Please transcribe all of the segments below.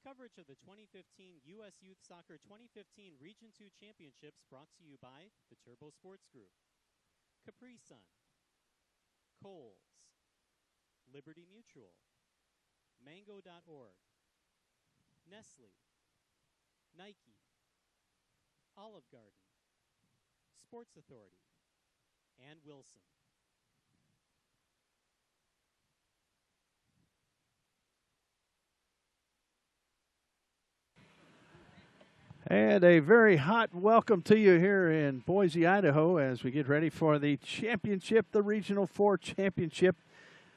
Coverage of the 2015 U.S. Youth Soccer 2015 Region 2 Championships brought to you by the Turbo Sports Group, Capri Sun, Kohl's, Liberty Mutual, Mango.org, Nestle, Nike, Olive Garden, Sports Authority, and Wilson. And a very hot welcome to you here in Boise, Idaho, as we get ready for the championship, the Regional 4 Championship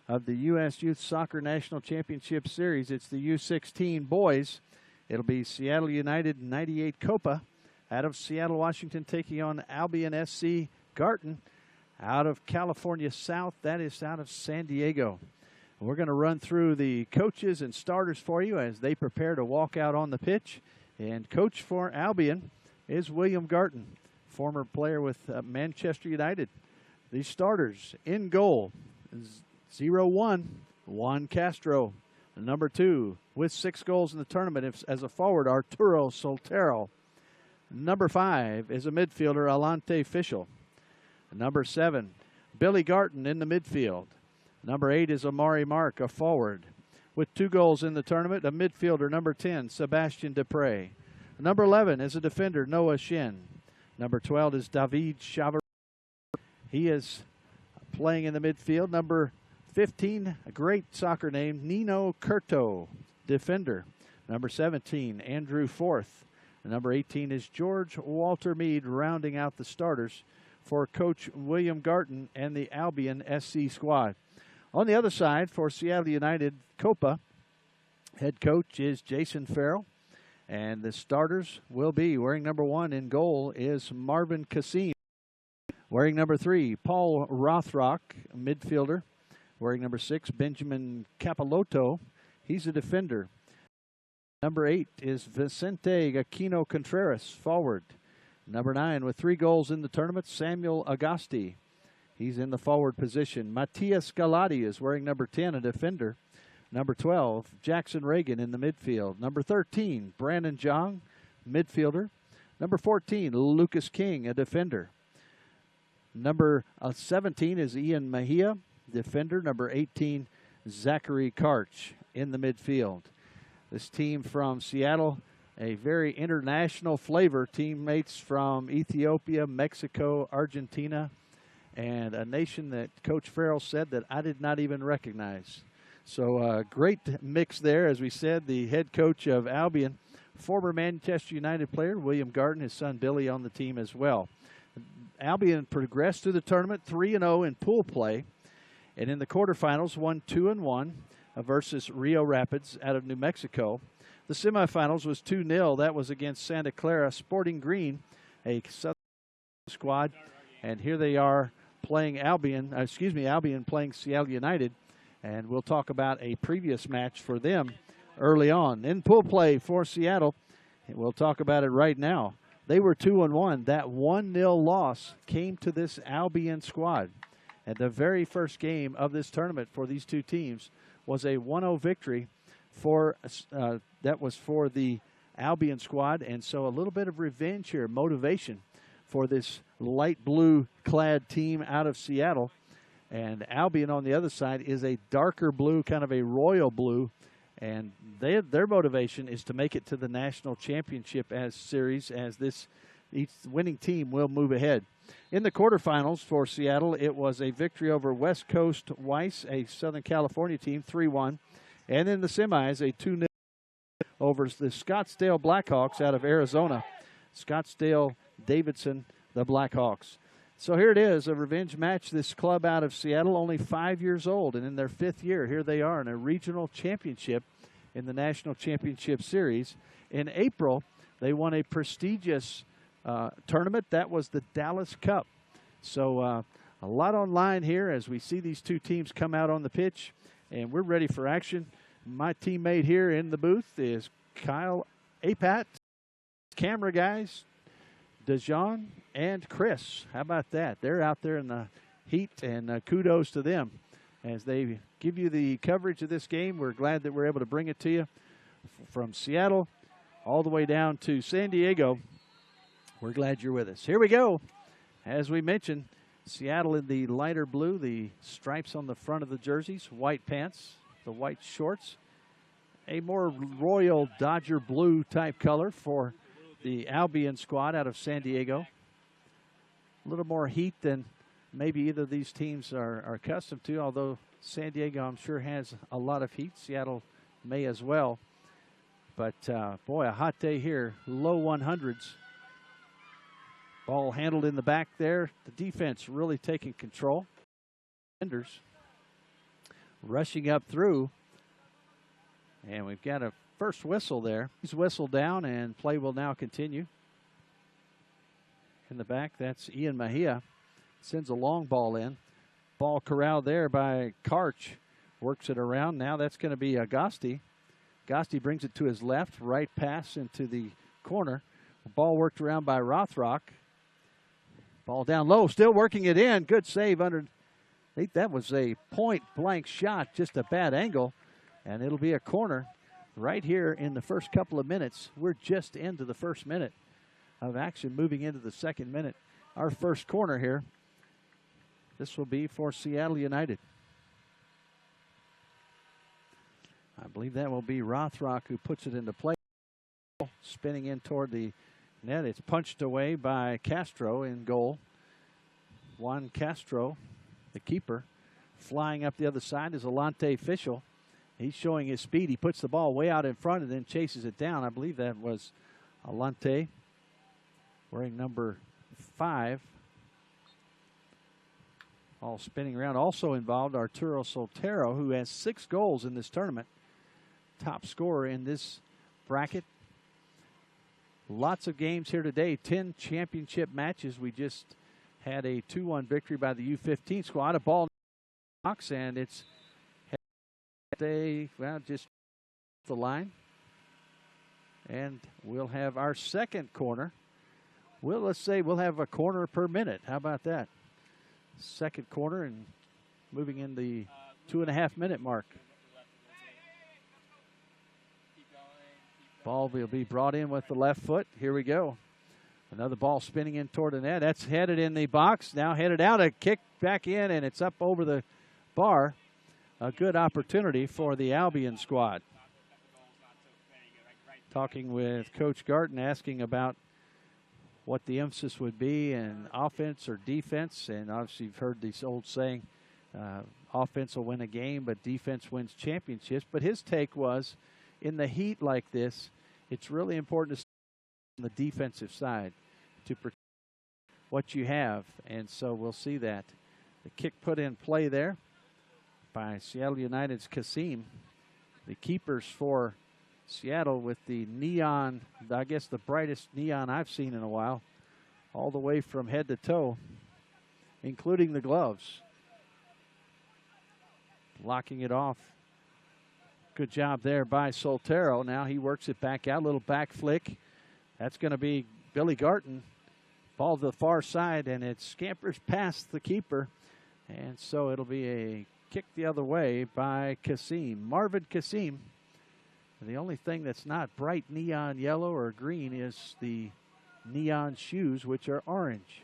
of the U.S. Youth Soccer National Championship Series. It's the U16 boys. It'll be Seattle United 98 Copa out of Seattle, Washington, taking on Albion SC Garton out of California South. That is out of San Diego. We're going to run through the coaches and starters for you as they prepare to walk out on the pitch. And coach for Albion is William Garton, former player with Manchester United. The starters in goal, 0-1, Juan Castro. Number 2, with 6 goals in the tournament as a forward, Arturo Soltero. Number 5 is a midfielder, Alante Fischel. Number 7, Billy Garton in the midfield. Number 8 is Amari Mark, a forward. With 2 goals in the tournament, a midfielder, number 10, Sebastian Dupre. Number 11 is a defender, Noah Shin. Number 12 is David Chavar. He is playing in the midfield. Number 15, a great soccer name, Nino Curto, defender. Number 17, Andrew Forth. Number 18 is George Walter Mead, rounding out the starters for Coach William Garton and the Albion SC squad. On the other side, for Seattle United Copa, head coach is Jason Farrell, and the starters will be wearing number 1 in goal is Marvin Kassim. Wearing number 3, Paul Rothrock, midfielder. Wearing number 6, Benjamin Capilotto. He's a defender. Number 8 is Vicente Aquino Contreras, forward. Number 9, with 3 goals in the tournament, Samuel Agasti. He's in the forward position. Matias Galati is wearing number 10, a defender. Number 12, Jackson Reagan in the midfield. Number 13, Brandon Jong, midfielder. Number 14, Lucas King, a defender. Number 17 is Ian Mejia, defender. Number 18, Zachary Karch in the midfield. This team from Seattle, a very international flavor. Teammates from Ethiopia, Mexico, Argentina, and a nation that Coach Farrell said that I did not even recognize. So great mix there. As we said, the head coach of Albion, former Manchester United player, William Garton, his son Billy on the team as well. Albion progressed through the tournament 3-0 in pool play, and in the quarterfinals won 2-1 versus Rio Rapids out of New Mexico. The semifinals was 2-0. That was against Santa Clara Sporting Green, a Southern squad. And here they are playing Albion playing Seattle United, and we'll talk about a previous match for them early on. In pool play for Seattle, and we'll talk about it right now. They were 2-1. That 1-0 loss came to this Albion squad. And the very first game of this tournament for these two teams was a 1-0 victory for that was for the Albion squad, and so a little bit of revenge here, motivation for this light blue clad team out of Seattle. And Albion on the other side is a darker blue, kind of a royal blue, and their motivation is to make it to the national championship series, as each winning team will move ahead. In the quarterfinals for Seattle, it was a victory over West Coast Weiss, a Southern California team, 3-1. And in the semis, a 2-0 over the Scottsdale Blackhawks out of Arizona. Scottsdale Davidson, the Blackhawks. So here it is, a revenge match. This club out of Seattle, only 5 years old, and in their 5th year, here they are in a regional championship in the National Championship Series. In April, they won a prestigious tournament. That was the Dallas Cup. So a lot on line here as we see these two teams come out on the pitch, and we're ready for action. My teammate here in the booth is Kyle Apat, camera guys, Dejan and Chris. How about that? They're out there in the heat, and kudos to them as they give you the coverage of this game. We're glad that we're able to bring it to you. from Seattle all the way down to San Diego. We're glad you're with us. Here we go. As we mentioned, Seattle in the lighter blue, the stripes on the front of the jerseys, white pants, the white shorts. A more royal Dodger blue type color for the Albion squad out of San Diego. A little more heat than maybe either of these teams are accustomed to, although San Diego, I'm sure, has a lot of heat. Seattle may as well. But, boy, a hot day here. Low 100s. Ball handled in the back there. The defense really taking control. Defenders rushing up through. And we've got a first whistle there. He's whistled down, and play will now continue. In the back, that's Ian Mejia. Sends a long ball in. Ball corralled there by Karch. Works it around. Now that's going to be Agosti. Agosti brings it to his left. Right pass into the corner. Ball worked around by Rothrock. Ball down low. Still working it in. Good save under. I think that was a point-blank shot. Just a bad angle. And it'll be a corner right here in the first couple of minutes. We're just into the first minute of action, moving into the second minute. Our first corner here. This will be for Seattle United. I believe that will be Rothrock who puts it into play. Spinning in toward the net. It's punched away by Castro in goal. Juan Castro, the keeper. Flying up the other side is Alante Fischel. He's showing his speed. He puts the ball way out in front and then chases it down. I believe that was Alante, wearing number 5. All spinning around. Also involved Arturo Soltero, who has 6 goals in this tournament. Top scorer in this bracket. Lots of games here today. 10 championship matches. We just had a 2-1 victory by the U16 squad. A ball box, and it's just the line. And we'll have our second corner. Let's say we'll have a corner per minute. How about that? Second corner and moving in the 2.5 minute mark. Ball will be brought in with the left foot. Here we go. Another ball spinning in toward the net. That's headed in the box. Now headed out. A kick back in, and it's up over the bar. A good opportunity for the Albion squad. Talking with Coach Garton, asking about what the emphasis would be in offense or defense. And obviously you've heard this old saying, offense will win a game, but defense wins championships. But his take was, in the heat like this, it's really important to stay on the defensive side to protect what you have. And so we'll see that. The kick put in play there by Seattle United's Kasim. The keepers for Seattle with the neon, I guess the brightest neon I've seen in a while, all the way from head to toe, including the gloves. Blocking it off. Good job there by Soltero. Now he works it back out, little back flick. That's going to be Billy Garton. Ball to the far side, and it scampers past the keeper. And so it'll be a kick the other way by Kasim. Marvin Kasim. The only thing that's not bright neon yellow or green is the neon shoes, which are orange.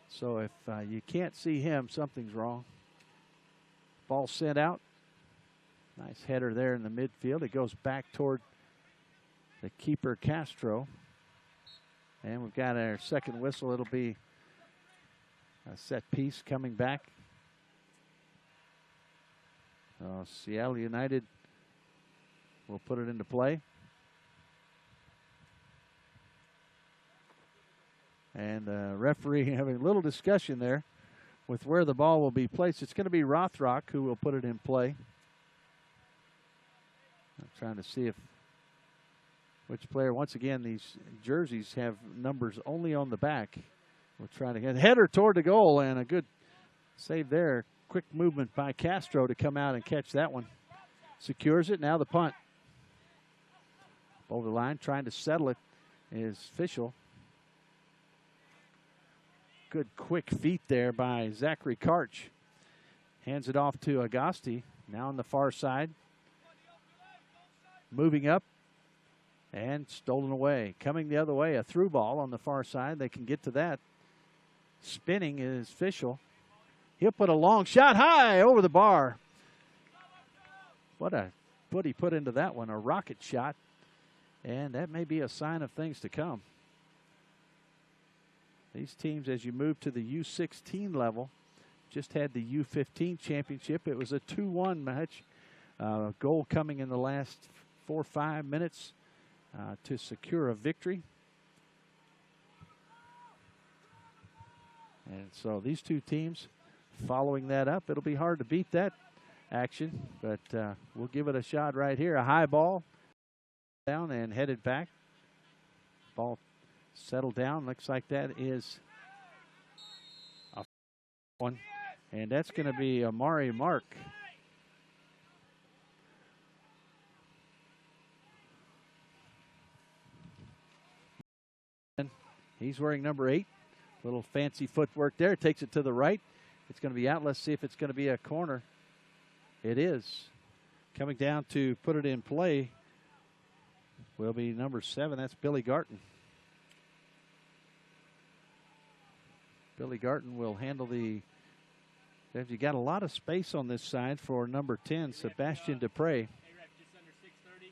So if you can't see him, something's wrong. Ball sent out. Nice header there in the midfield. It goes back toward the keeper, Castro. And we've got our second whistle. It'll be a set piece coming back. Seattle United will put it into play. And referee having a little discussion there with where the ball will be placed. It's going to be Rothrock who will put it in play. I'm trying to see which player. Once again, these jerseys have numbers only on the back. We'll try to get a header toward the goal, and a good save there. Quick movement by Castro to come out and catch that one. Secures it. Now the punt. Over the line, trying to settle it is Fischel. Good quick feet there by Zachary Karch. Hands it off to Agosti. Now on the far side. moving up and stolen away. Coming the other way, a through ball on the far side. They can get to that. Spinning is Fischel. He'll put a long shot high over the bar. What he put into that one, a rocket shot. And that may be a sign of things to come. These teams, as you move to the U16 level, just had the U15 championship. It was a 2-1 match. Goal coming in the last 4 or 5 minutes to secure a victory. And so these two teams following that up. It'll be hard to beat that action, but we'll give it a shot right here. A high ball down and headed back. Ball settled down. Looks like that is a one. And that's going to be Amari Mark. He's wearing number 8. Little fancy footwork there. Takes it to the right. It's going to be out. Let's see if it's going to be a corner. It is. Coming down to put it in play will be number 7. That's Billy Garton. Billy Garton will handle the... You got a lot of space on this side for number 10, Sebastian Dupre. Just under 6:30.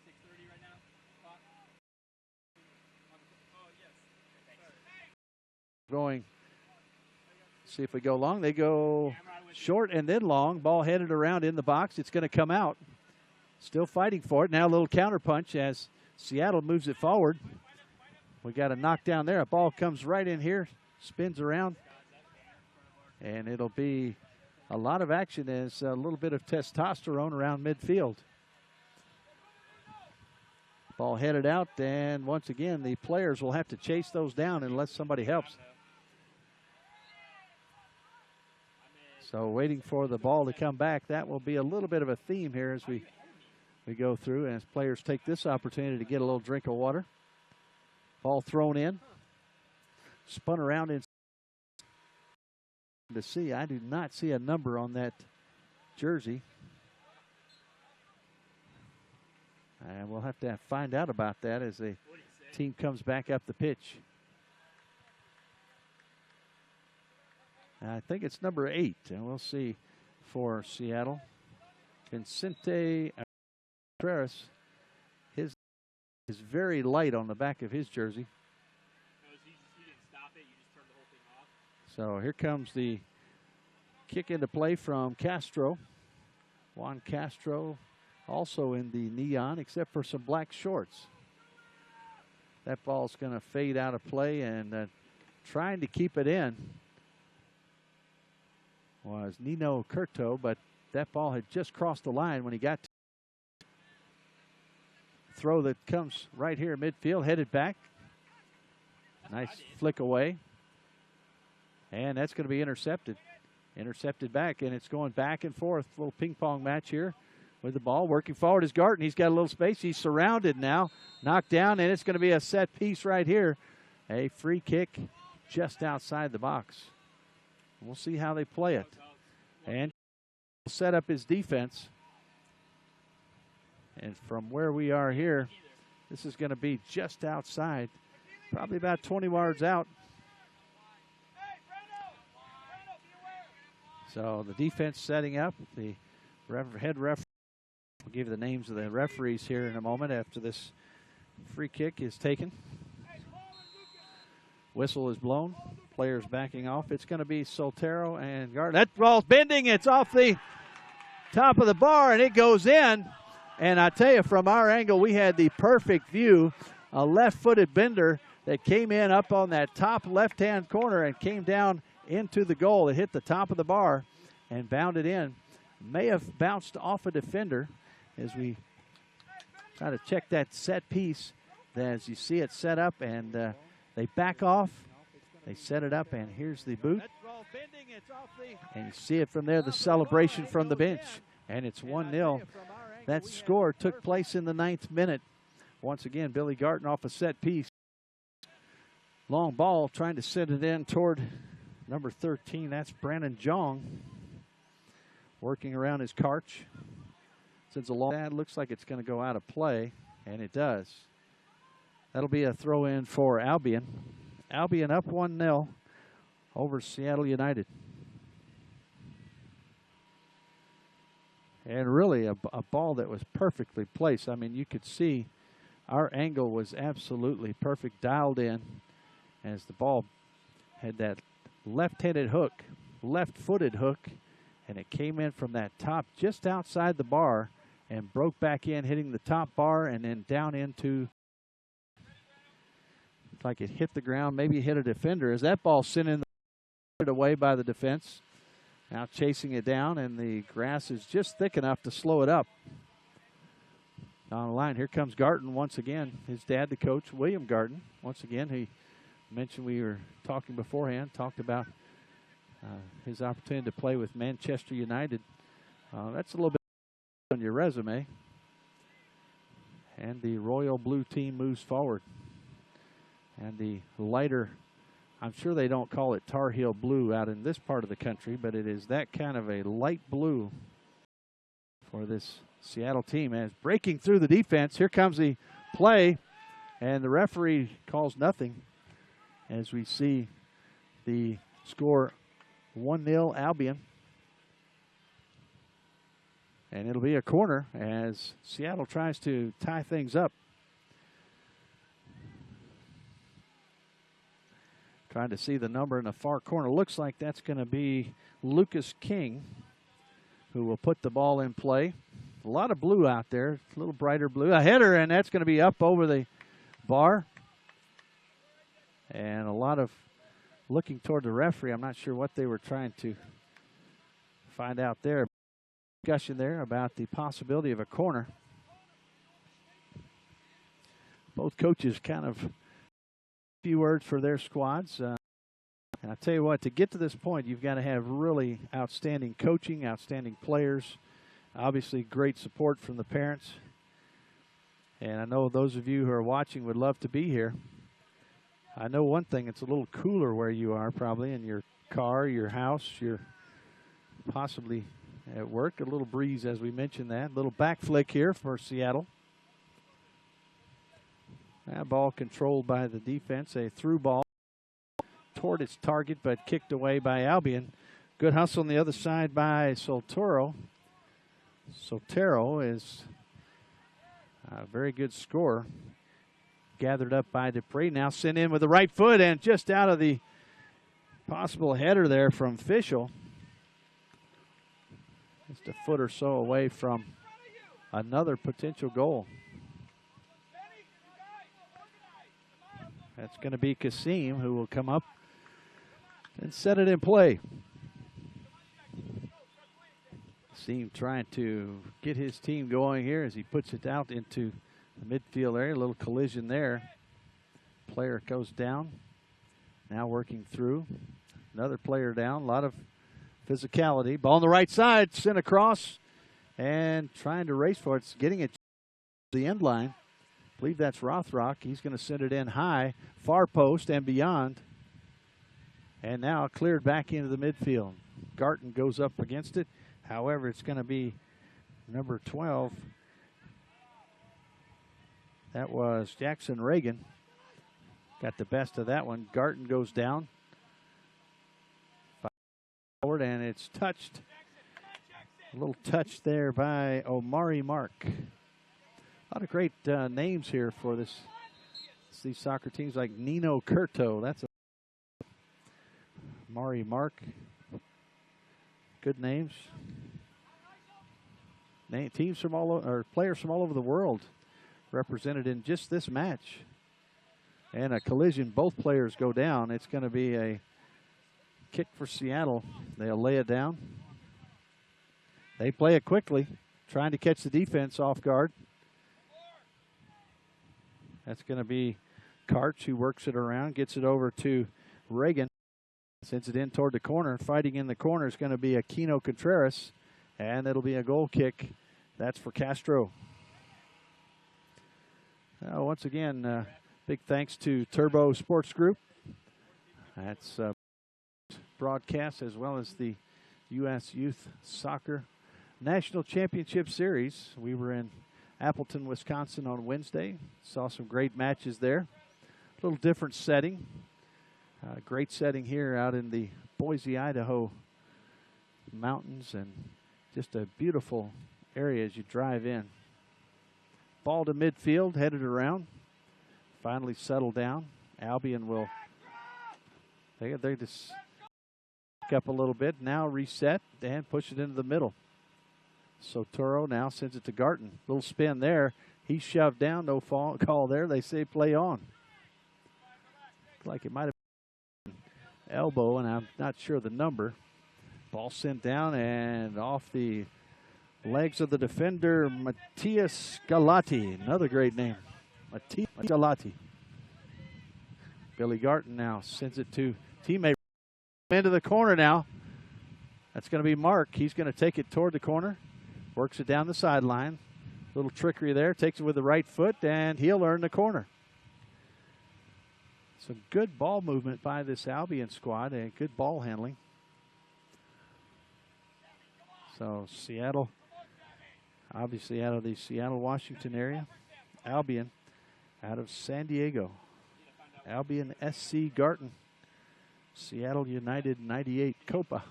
6:30 right now. Oh, yes. Going, see if we go long. They go short and then long. Ball headed around in the box. It's going to come out. Still fighting for it. Now a little counter punch as Seattle moves it forward. We got a knockdown there. A ball comes right in here, spins around. And it'll be a lot of action as a little bit of testosterone around midfield. Ball headed out, and once again, the players will have to chase those down unless somebody helps. So waiting for the ball to come back. That will be a little bit of a theme here as we go through, and as players take this opportunity to get a little drink of water. Ball thrown in. Spun around in. To see, I do not see a number on that jersey. And we'll have to find out about that as the team comes back up the pitch. I think it's number 8, and we'll see for Seattle. Vincente Contreras, his is very light on the back of his jersey. So here comes the kick into play from Castro. Juan Castro also in the neon, except for some black shorts. That ball's going to fade out of play, and trying to keep it in was Nino Curto, but that ball had just crossed the line when he got to throw that comes right here midfield, headed back. Nice flick away. And that's going to be intercepted. Intercepted back, and it's going back and forth. A little ping pong match here with the ball. Working forward is Garton. He's got a little space. He's surrounded now. Knocked down, and it's going to be a set piece right here. A free kick just outside the box. We'll see how they play it. And set up his defense. And from where we are here, this is going to be just outside, probably about 20 yards out. So the defense setting up. The head referee, we'll give you the names of the referees here in a moment after this free kick is taken. Whistle is blown. Players backing off. It's going to be Soltero and Garton. That ball's bending. It's off the top of the bar, and it goes in. And I tell you, from our angle, we had the perfect view. A left-footed bender that came in up on that top left-hand corner and came down into the goal. It hit the top of the bar and bounded in. May have bounced off a defender as we try to check that set piece. As you see it set up, and they back off. They set it up, and here's the boot. And you see it from there, the celebration from the bench. And it's 1-0. That score took place in the 9th minute. Once again, Billy Garton off a set piece. Long ball, trying to send it in toward number 13. That's Brandon Jong working around his Karch. distance along. That looks like it's going to go out of play, and it does. That'll be a throw-in for Albion. Albion up 1-0 over Seattle United. And really a ball that was perfectly placed. I mean, you could see our angle was absolutely perfect, dialed in, as the ball had that left-handed hook, left-footed hook, and it came in from that top just outside the bar and broke back in, hitting the top bar and then down into, it's like it hit the ground, maybe hit a defender. As that ball sent in away by the defense, now chasing it down, and the grass is just thick enough to slow it up. On the line, here comes Garton once again. His dad, the coach, William Garton. Once again, he mentioned, we were talking beforehand, talked about his opportunity to play with Manchester United. That's a little bit on your resume. And the Royal Blue team moves forward. And the lighter, I'm sure they don't call it Tar Heel blue out in this part of the country, but it is that kind of a light blue for this Seattle team. As breaking through the defense, here comes the play, and the referee calls nothing as we see the score 1-0 Albion. And it'll be a corner as Seattle tries to tie things up. Trying to see the number in the far corner. Looks like that's going to be Lucas King, who will put the ball in play. A lot of blue out there, a little brighter blue. A header, and that's going to be up over the bar. And a lot of looking toward the referee. I'm not sure what they were trying to find out there. Discussion there about the possibility of a corner. Both coaches kind of a few words for their squads. And I tell you what, to get to this point, you've got to have really outstanding coaching, outstanding players, obviously great support from the parents. And I know those of you who are watching would love to be here. I know one thing, it's a little cooler where you are, probably in your car, your house, you're possibly at work. A little breeze, as we mentioned that. Little back flick here for Seattle. That ball controlled by the defense, a through ball toward its target, but kicked away by Albion. Good hustle on the other side by Sotero. Sotero is a very good scorer. Gathered up by Dupree. Now sent in with the right foot and just out of the possible header there from Fischel. Just a foot or so away from another potential goal. That's going to be Kasim, who will come up and set it in play. Kasim trying to get his team going here as he puts it out into the midfield area. A little collision there. Player goes down. Now working through. Another player down. A lot of physicality. Ball on the right side. Sent across. And trying to race for it. It's getting it to the end line. I believe that's Rothrock. He's going to send it in high. Far post and beyond. And now cleared back into the midfield. Garton goes up against it. However, it's going to be number 12. That was Jackson Reagan. Got the best of that one. Garton goes down. Forward, and it's touched. A little touch there by Omari Mark. A lot of great names here for these soccer teams, like Nino Curto. That's a Omari Mark. Good names. Teams from all over, or players from all over the world represented in just this match. And a collision, both players go down. It's going to be a kick for Seattle. They'll lay it down. They play it quickly, trying to catch the defense off guard. That's going to be Karch, who works it around, gets it over to Reagan. Sends it in toward the corner. Fighting in the corner is going to be Aquino Contreras, and it'll be a goal kick. That's for Castro. Once again, big thanks to Turbo Sports Group. That's broadcast, as well as the U.S. Youth Soccer National Championship Series. We were in Appleton, Wisconsin on Wednesday. Saw some great matches there. A little different setting. Great setting here out in the Boise, Idaho mountains, and just a beautiful area as you drive in. Ball to midfield, headed around. Finally settled down. Albion will, they just pick up a little bit. Now reset and push it into the middle. Sotoro now sends it to Garton. Little spin there. He's shoved down. No fall call there. They say play on. Looks like it might have been elbow, and I'm not sure the number. Ball sent down and off the legs of the defender, Matthias Galati. Another great name. Matthias Galati. Billy Garton now sends it to teammate. Into the corner now. That's going to be Mark. He's going to take it toward the corner. Works it down the sideline. Little trickery there. Takes it with the right foot, and he'll earn the corner. Some good ball movement by this Albion squad and good ball handling. So Seattle, obviously out of the Seattle, Washington area. Albion out of San Diego. Albion SC Garton. Seattle United 98 Copa.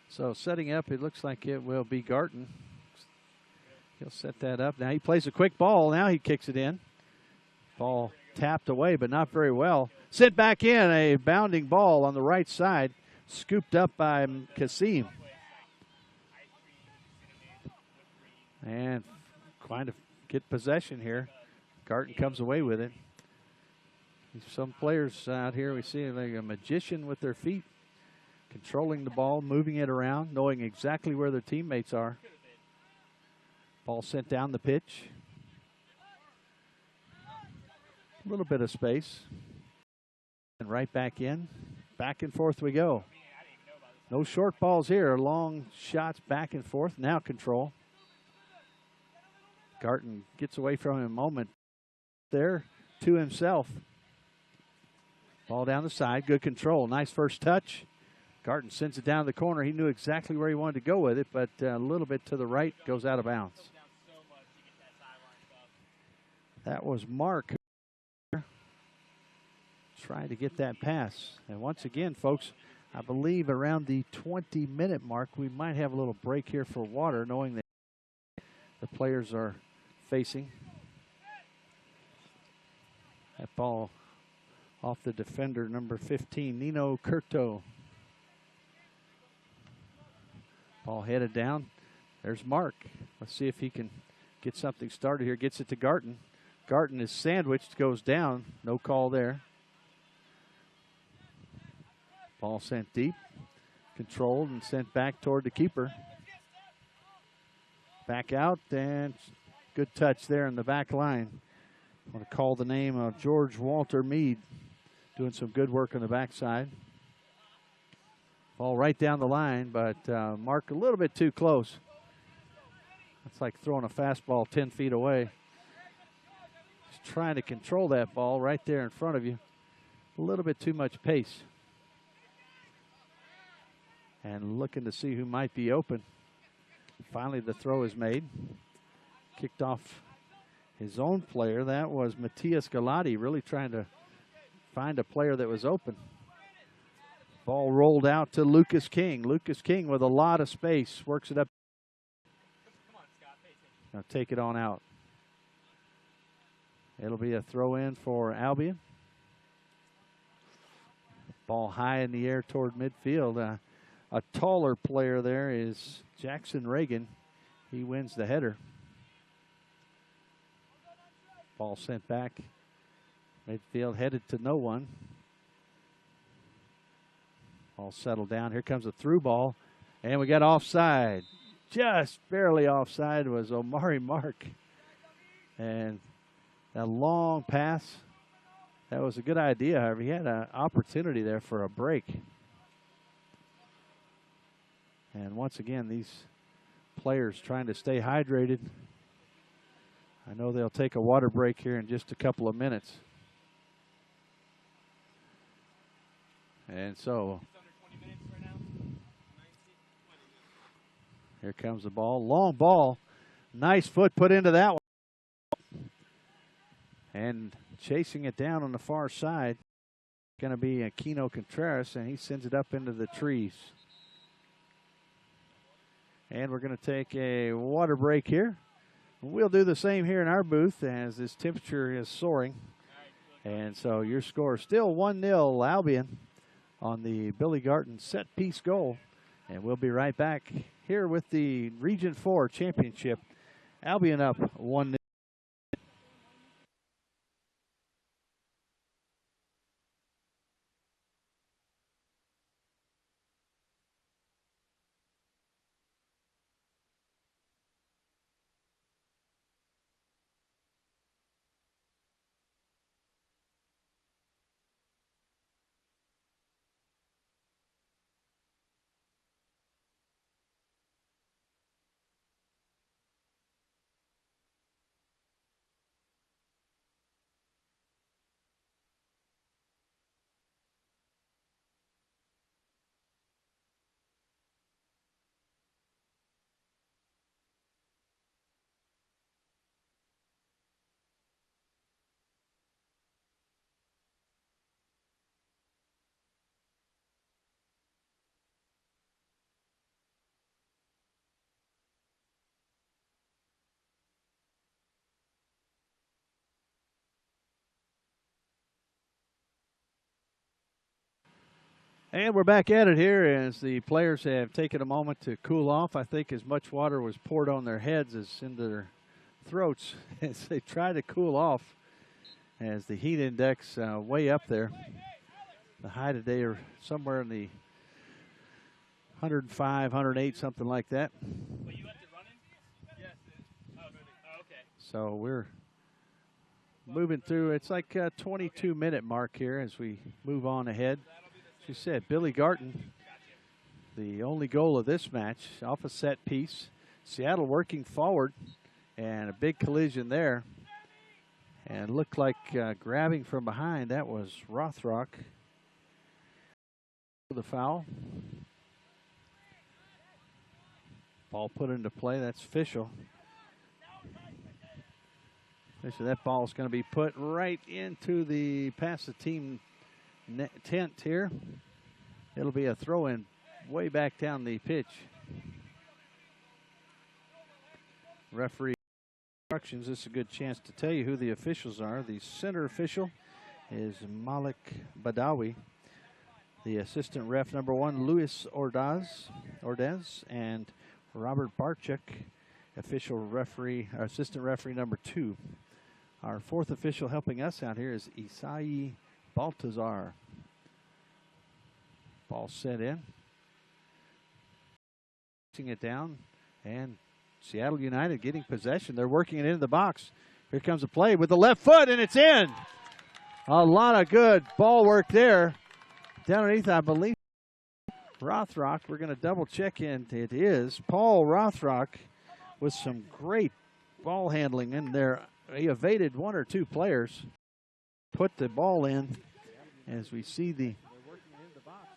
So setting up, it looks like it will be Garton. He'll set that up. Now he plays a quick ball. Now he kicks it in. Ball tapped away, but not very well. Sent back in, a bounding ball on the right side. Scooped up by Kasim. And trying to get possession here. Garton comes away with it. Some players out here, we see like a magician with their feet. Controlling the ball, moving it around, knowing exactly where their teammates are. Ball sent down the pitch. A little bit of space. And right back in. Back and forth we go. No short balls here. Long shots back and forth. Now control. Garton gets away from him a moment there to himself. Ball down the side. Good control. Nice first touch. Garton sends it down the corner. He knew exactly where he wanted to go with it, but a little bit to the right, goes out of bounds. That was Mark trying to get that pass. And once again, folks, I believe around the 20-minute mark, we might have a little break here for water, knowing that the players are facing. That ball off the defender, number 15, Nino Curto. Ball headed down. There's Mark. Let's see if he can get something started here. Gets it to Garton. Garton is sandwiched, goes down. No call there. Ball sent deep. Controlled and sent back toward the keeper. Back out, and good touch there in the back line. I want to call the name of George Walter Mead. Doing some good work on the backside. Ball right down the line, but Mark a little bit too close. It's like throwing a fastball 10 feet away. Just trying to control that ball right there in front of you. A little bit too much pace. And looking to see who might be open. Finally, the throw is made. Kicked off his own player. That was Matthias Galati, really trying to find a player that was open. Ball rolled out to Lucas King. Lucas King with a lot of space. Works it up. Now take it on out. It'll be a throw in for Albion. Ball high in the air toward midfield. A taller player there is Jackson Reagan. He wins the header. Ball sent back. Midfield headed to no one. All settled down. Here comes a through ball. And we got offside. Just barely offside was Omari Mark. And a long pass. That was a good idea, however. He had an opportunity there for a break. And once again, these players trying to stay hydrated. I know they'll take a water break here in just a couple of minutes. And so Here comes the ball. Long ball. Nice foot put into that one. And chasing it down on the far side, going to be Aquino Contreras, and he sends it up into the trees. And we're going to take a water break here. We'll do the same here in our booth as this temperature is soaring. And so your score is still 1-0 Albion on the Billy Garton set piece goal. And we'll be right back here with the Region 4 Championship. Albion up 1-0. And we're back at it here as the players have taken a moment to cool off. I think as much water was poured on their heads as into their throats as they try to cool off as the heat index way up there. The high today are somewhere in the 105, 108, something like that. Wait, you left it running? Yes. Oh, okay. So we're moving through. It's like a 22-minute mark here as we move on ahead. As you said, Billy Garton, the only goal of this match, off a set piece. Seattle working forward, and a big collision there. And looked like grabbing from behind. That was Rothrock. The foul. Ball put into play. That's Fischel. That ball is going to be put right into the past the team tent here. It'll be a throw-in way back down the pitch. Referee instructions. This is a good chance to tell you who the officials are. The center official is Malik Badawi. The assistant ref number 1, Luis Ordez, and Robert Barczyk, official referee, assistant referee number 2. Our fourth official helping us out here is Isai Baltazar. Ball set in. Pushing it down, and Seattle United getting possession. They're working it into the box. Here comes a play with the left foot, and it's in. A lot of good ball work there. Down underneath, I believe, Rothrock. We're going to double check in. It is Paul Rothrock with some great ball handling in there. He evaded one or two players, put the ball in as we see the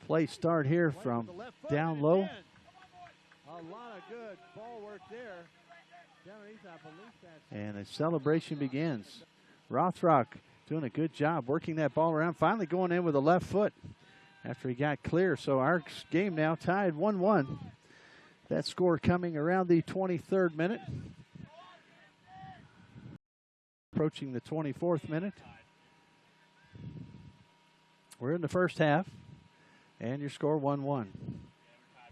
play start here from down low. A lot of good ball work there. And the celebration begins. Rothrock doing a good job working that ball around, finally going in with the left foot after he got clear. So our game now tied 1-1. That score coming around the 23rd minute. Approaching the 24th minute. We're in the first half, and your score 1-1.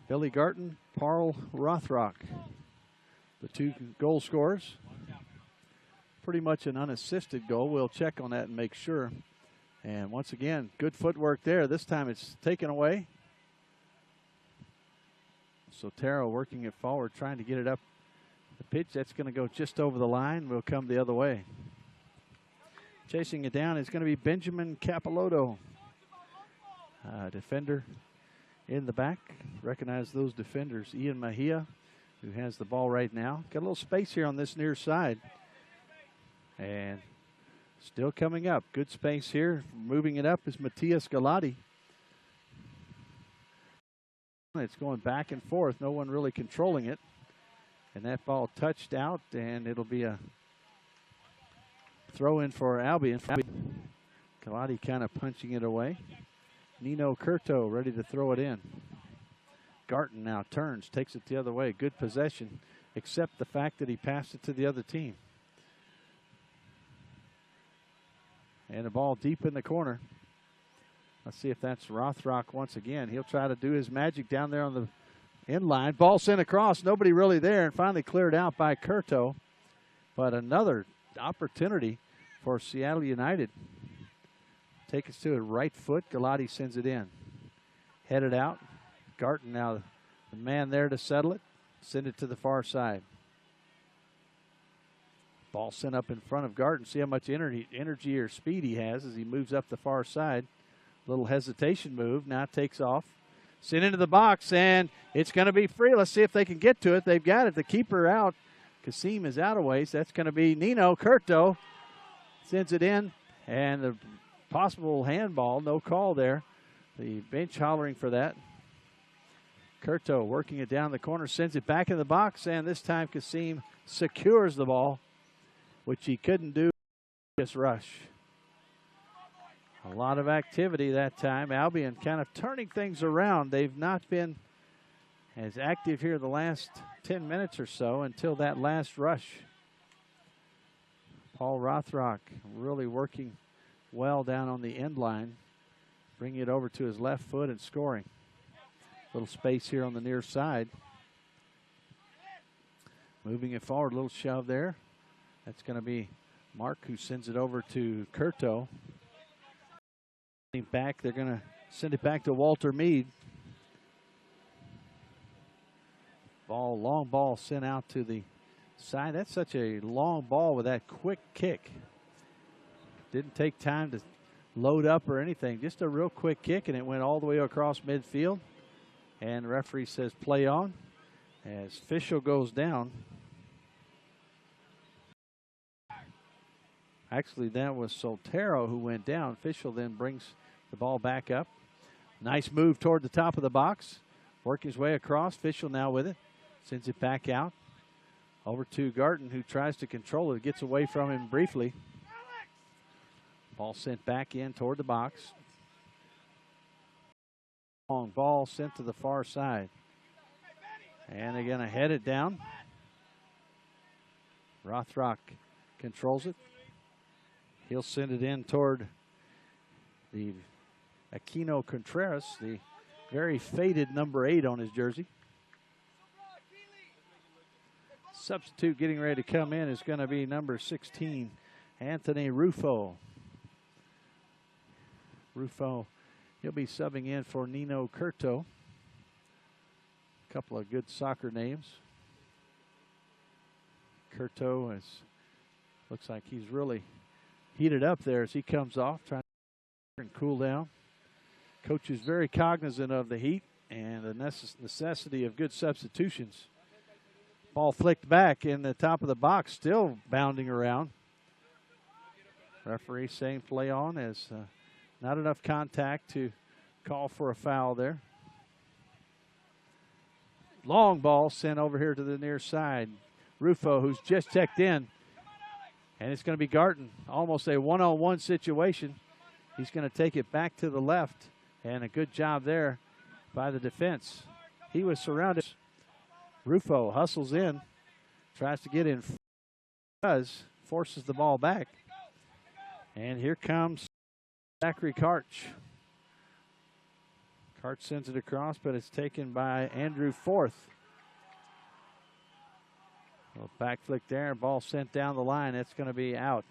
Billy Garton, Paul Rothrock, the two goal scorers. Pretty much an unassisted goal. We'll check on that and make sure. And once again, good footwork there. This time it's taken away. Sotero working it forward, trying to get it up the pitch. That's going to go just over the line. We'll come the other way. Chasing it down is going to be Benjamin Capilotto. Defender in the back. Recognize those defenders. Ian Mejia, who has the ball right now. Got a little space here on this near side. And still coming up. Good space here. Moving it up is Matias Galati. It's going back and forth. No one really controlling it. And that ball touched out, and it'll be a throw in for Albion. Galati kind of punching it away. Nino Curto ready to throw it in. Garton now turns, takes it the other way. Good possession, except the fact that he passed it to the other team. And the ball deep in the corner. Let's see if that's Rothrock once again. He'll try to do his magic down there on the end line. Ball sent across, nobody really there, and finally cleared out by Curto. But another opportunity for Seattle United. Take us to a right foot. Galati sends it in. Headed out. Garton now the man there to settle it. Send it to the far side. Ball sent up in front of Garton. See how much energy or speed he has as he moves up the far side. Little hesitation move. Now takes off. Sent into the box, and it's going to be free. Let's see if they can get to it. They've got it. The keeper out. Kasim is out of ways. That's going to be Nino Curto. Sends it in, and the possible handball. No call there. The bench hollering for that. Curto working it down the corner. Sends it back in the box, and this time Kasim secures the ball, which he couldn't do. This rush. A lot of activity that time. Albion kind of turning things around. They've not been as active here the last 10 minutes or so until that last rush. Paul Rothrock really working well down on the end line, bringing it over to his left foot and scoring. Little space here on the near side. Moving it forward, a little shove there. That's going to be Mark who sends it over to Curto. Back, they're going to send it back to Walter Mead. Long ball sent out to the side. That's such a long ball with that quick kick. Didn't take time to load up or anything. Just a real quick kick, and it went all the way across midfield. And the referee says play on as Fischel goes down. Actually, that was Soltero who went down. Fischel then brings the ball back up. Nice move toward the top of the box. Work his way across. Fischel now with it. Sends it back out. Over to Garton, who tries to control it. Gets away from him briefly. Ball sent back in toward the box. Long ball sent to the far side. And they're going to head it down. Rothrock controls it. He'll send it in toward the Aquino Contreras, the very faded number 8 on his jersey. Substitute getting ready to come in is going to be number 16, Anthony Rufo. Rufo, he'll be subbing in for Nino Curto. A couple of good soccer names. Curto looks like he's really heated up there as he comes off, trying to cool down. Coach is very cognizant of the heat and the necessity of good substitutions. Ball flicked back in the top of the box, still bounding around. Referee saying play on as not enough contact to call for a foul there. Long ball sent over here to the near side. Rufo, who's just checked in. And it's going to be Garton, almost a one-on-one situation. He's going to take it back to the left, and a good job there by the defense. He was surrounded. Rufo hustles in, tries to get in, does, forces the ball back. And here comes Zachary Karch. Karch sends it across, but it's taken by Andrew Forth. Well, back flick there, ball sent down the line. That's going to be out.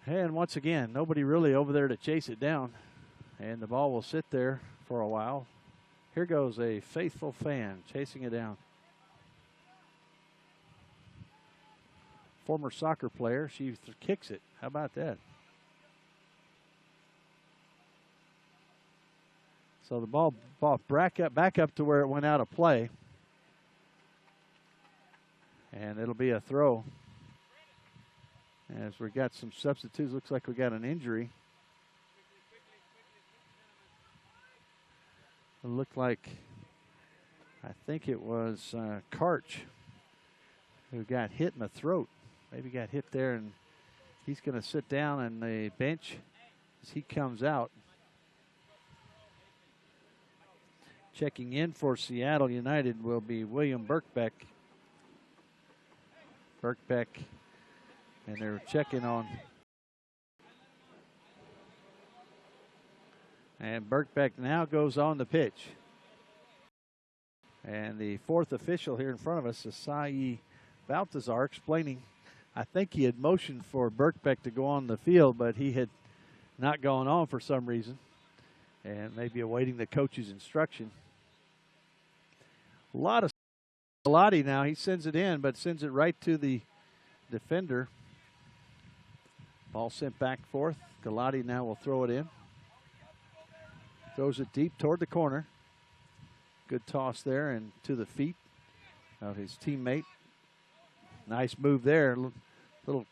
And once again, nobody really over there to chase it down. And the ball will sit there for a while. Here goes a faithful fan chasing it down. Former soccer player, she kicks it. How about that? So the ball back up to where it went out of play. And it'll be a throw. As we got some substitutes, looks like we got an injury. It looked like I think it was Karch who got hit in the throat. Maybe got hit there, and he's going to sit down on the bench as he comes out. Checking in for Seattle United will be William Birkbeck. Birkbeck, and they're checking on. And Birkbeck now goes on the pitch. And the fourth official here in front of us is Sai Baltazar explaining. I think he had motioned for Birkbeck to go on the field, but he had not gone on for some reason. And maybe awaiting the coach's instruction. A lot of Galati now. He sends it in, but sends it right to the defender. Ball sent back forth. Galati now will throw it in. Throws it deep toward the corner. Good toss there and to the feet of his teammate. Nice move there. Little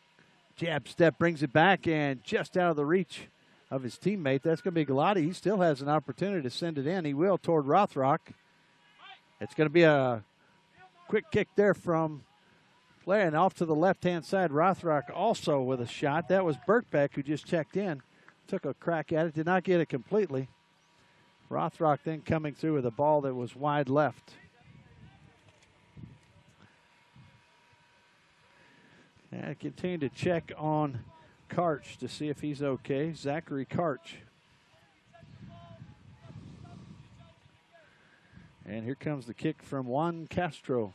jab step brings it back and just out of the reach of his teammate. That's going to be Galati. He still has an opportunity to send it in. He will toward Rothrock. It's going to be a quick kick there from Flair, and off to the left-hand side. Rothrock also with a shot. That was Birkbeck who just checked in. Took a crack at it. Did not get it completely. Rothrock then coming through with a ball that was wide left. And continue to check on Karch to see if he's okay. Zachary Karch. And here comes the kick from Juan Castro.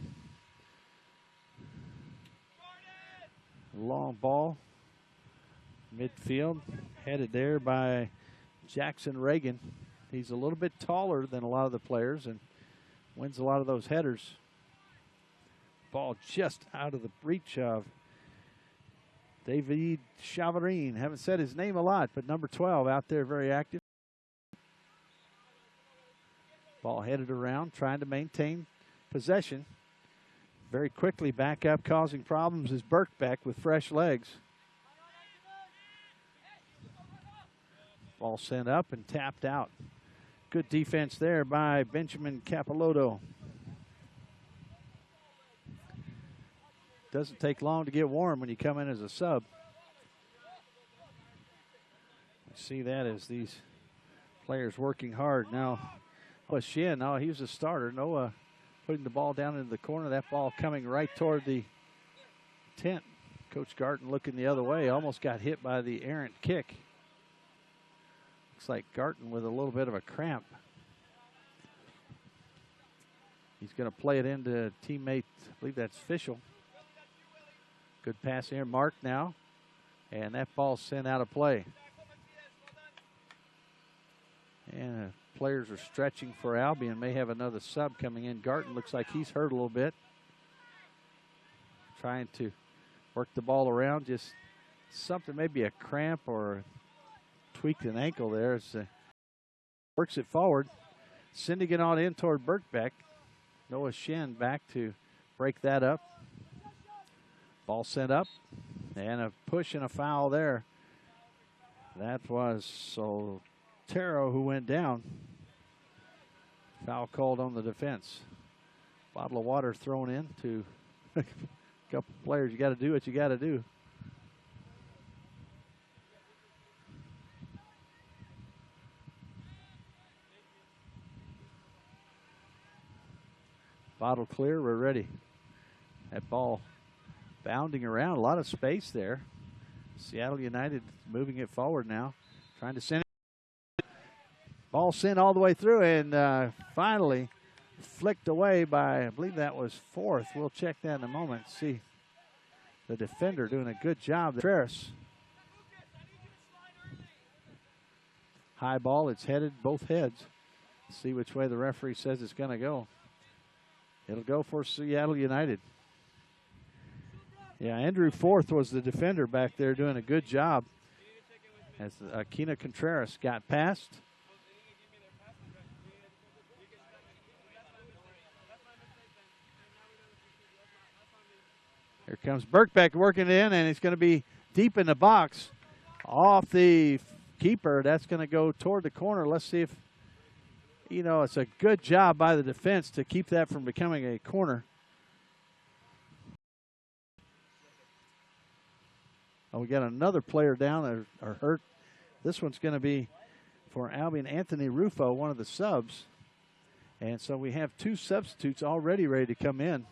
Long ball. Midfield. Headed there by Jackson Reagan. He's a little bit taller than a lot of the players and wins a lot of those headers. Ball just out of the reach of David Chavarin. Haven't said his name a lot, but number 12 out there very active. Ball headed around, trying to maintain possession. Very quickly back up, causing problems is Birkbeck with fresh legs. Ball sent up and tapped out. Good defense there by Benjamin Capilotto. Doesn't take long to get warm when you come in as a sub. You see that as these players working hard. Now, Shin, oh, he was a starter. Noah putting the ball down into the corner. That ball coming right toward the tent. Coach Garton looking the other way. Almost got hit by the errant kick. Looks like Garton with a little bit of a cramp. He's going to play it into teammate, I believe that's Fischel. Good pass here, Mark now. And that ball sent out of play. And players are stretching for Albion. May have another sub coming in. Garton looks like he's hurt a little bit. Trying to work the ball around. Just something, maybe a cramp or tweaked an ankle there. As works it forward. Sending it on in toward Birkbeck. Noah Shin back to break that up. Ball sent up. And a push and a foul there. That was Soltero who went down. Foul called on the defense. Bottle of water thrown in to a couple players. You got to do what you got to do. Bottle clear, we're ready. That ball bounding around, a lot of space there. Seattle United moving it forward now, trying to send it. Ball sent all the way through and finally flicked away by, I believe that was fourth. We'll check that in a moment. See the defender doing a good job. Contreras. High ball, it's headed both heads. See which way the referee says it's going to go. It'll go for Seattle United. Yeah, Andrew Forth was the defender back there doing a good job as Aquina Contreras got past. Here comes Birkbeck working it in, and it's going to be deep in the box. Off the keeper, that's going to go toward the corner. Let's see if you know, it's a good job by the defense to keep that from becoming a corner. Oh, we got another player down or hurt. This one's going to be for Albion, Anthony Rufo, one of the subs. And so we have 2 substitutes already ready to come in.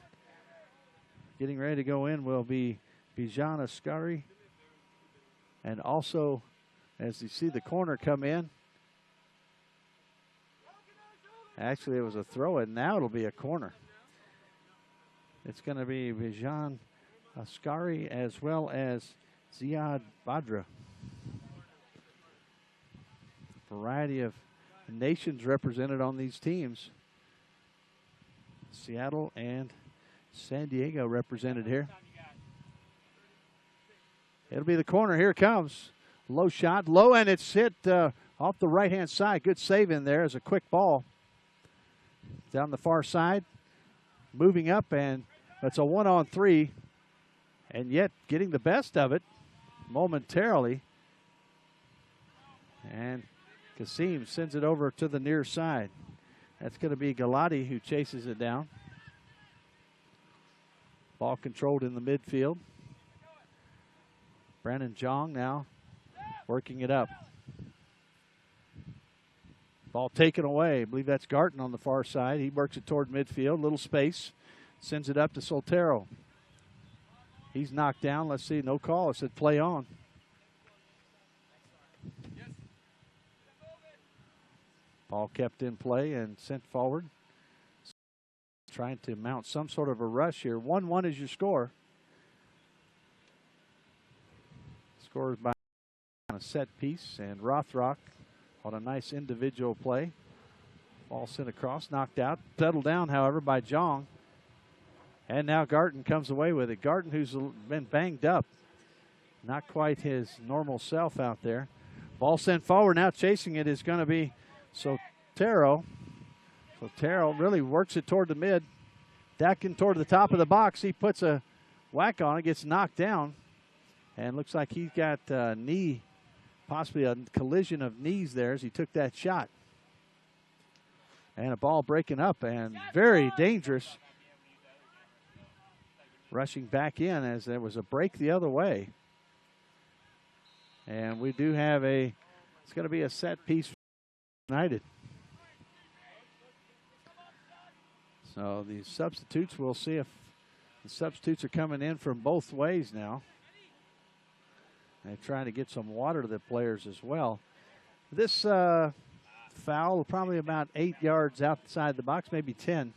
Getting ready to go in will be Bijan Ascari. And also, as you see the corner come in, actually it was a throw-in. Now it'll be a corner. It's going to be Bijan Ascari as well as Ziad Badra. Variety of nations represented on these teams. Seattle and San Diego represented here. It'll be the corner. Here it comes. Low shot. Low, and it's hit off the right-hand side. Good save in there as a quick ball. Down the far side. Moving up, and it's a 1-on-3. And yet getting the best of it momentarily. And Kasim sends it over to the near side. That's going to be Galati who chases it down. Ball controlled in the midfield. Brandon Jong now working it up. Ball taken away. I believe that's Garton on the far side. He works it toward midfield. Little space. Sends it up to Soltero. He's knocked down. Let's see. No call. It said play on. Ball kept in play and sent forward. Trying to mount some sort of a rush here. 1-1 is your score. Scores by a set piece, and Rothrock on a nice individual play. Ball sent across, knocked out. Settled down, however, by Jong. And now Garton comes away with it. Garton, who's been banged up. Not quite his normal self out there. Ball sent forward. Now chasing it is going to be Sotero. Sotero really works it toward the mid. Dakin toward the top of the box. He puts a whack on it, gets knocked down. And looks like he's got a knee, possibly a collision of knees there as he took that shot. And a ball breaking up and very dangerous. Rushing back in as there was a break the other way. And we do have it's going to be a set piece for United. So the substitutes, we'll see if the substitutes are coming in from both ways now. They're trying to get some water to the players as well. This foul probably about 8 yards outside the box, maybe 10.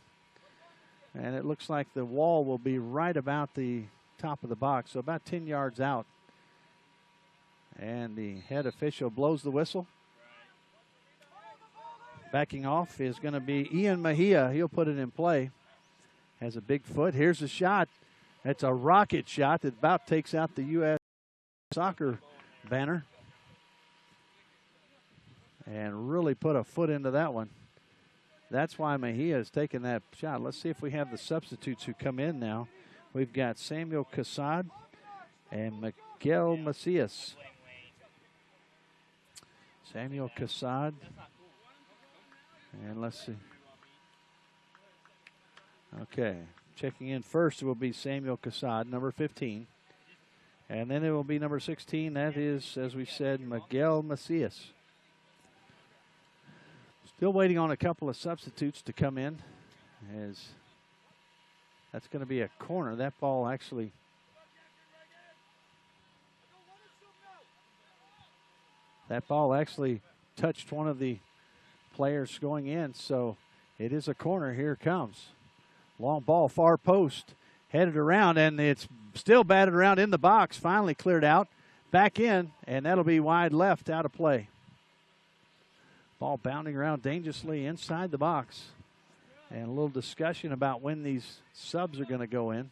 And it looks like the wall will be right about the top of the box, so about 10 yards out. And the head official blows the whistle. Backing off is going to be Ian Mejia. He'll put it in play. Has a big foot. Here's a shot. It's a rocket shot that about takes out the U.S. soccer banner. And really put a foot into that one. That's why Mejia is taking that shot. Let's see if we have the substitutes who come in now. We've got Samuel Casad and Miguel Macias. Samuel Casad. And let's see. Okay. Checking in first will be Samuel Casad, number 15. And then it will be number 16. That is, as we said, Miguel Macias. Still waiting on a couple of substitutes to come in, as that's going to be a corner. That ball actually touched one of the players going in, so it is a corner. Here it comes. Long ball, far post, headed around, and it's still batted around in the box. Finally cleared out, back in, and that'll be wide left, out of play. Ball bounding around dangerously inside the box. And a little discussion about when these subs are going to go in.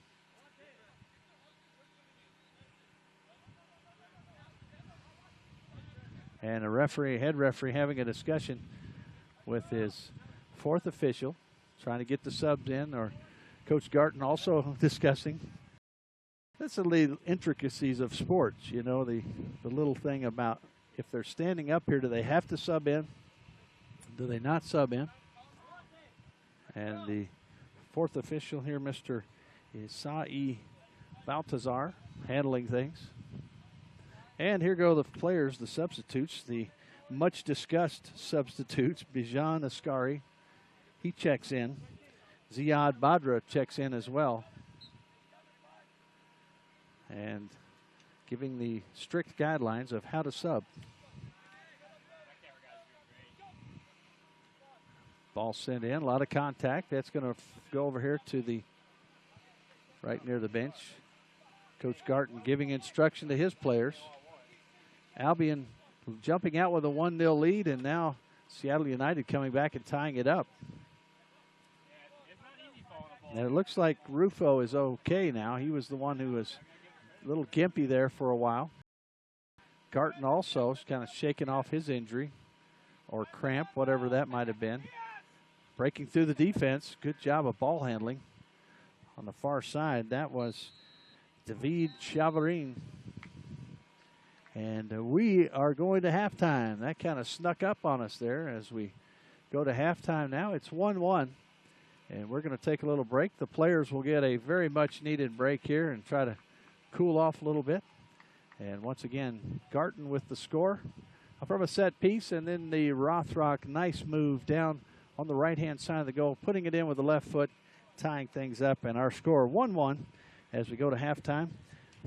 And a referee, head referee, having a discussion with his fourth official, trying to get the subs in, or Coach Garton also discussing. That's the little intricacies of sports, you know, the little thing about if they're standing up here, do they have to sub in? Do they not sub in? And the fourth official here, Mr. Isai Baltazar, handling things. And here go the players, the substitutes, the much discussed substitutes. Bijan Askari, he checks in. Ziad Badra checks in as well. And giving the strict guidelines of how to sub. Ball sent in, a lot of contact. That's going to go over here to the right near the bench. Coach Garton giving instruction to his players. Albion jumping out with a 1-0 lead, and now Seattle United coming back and tying it up. And it looks like Rufo is okay now. He was the one who was a little gimpy there for a while. Garton also is kind of shaking off his injury or cramp, whatever that might have been. Breaking through the defense. Good job of ball handling. On the far side, that was David Chavarin. And we are going to halftime. That kind of snuck up on us there as we go to halftime now. It's 1-1. And we're going to take a little break. The players will get a very much needed break here and try to cool off a little bit. And once again, Garton with the score from a set piece, and then the Rothrock nice move down on the right-hand side of the goal, putting it in with the left foot, tying things up, and our score 1-1 as we go to halftime.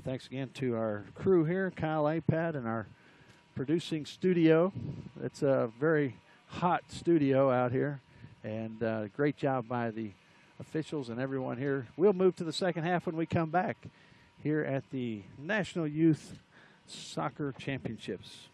Thanks again to our crew here, Kyle Apad, and our producing studio. It's a very hot studio out here, and great job by the officials and everyone here. We'll move to the second half when we come back here at the National Youth Soccer Championships.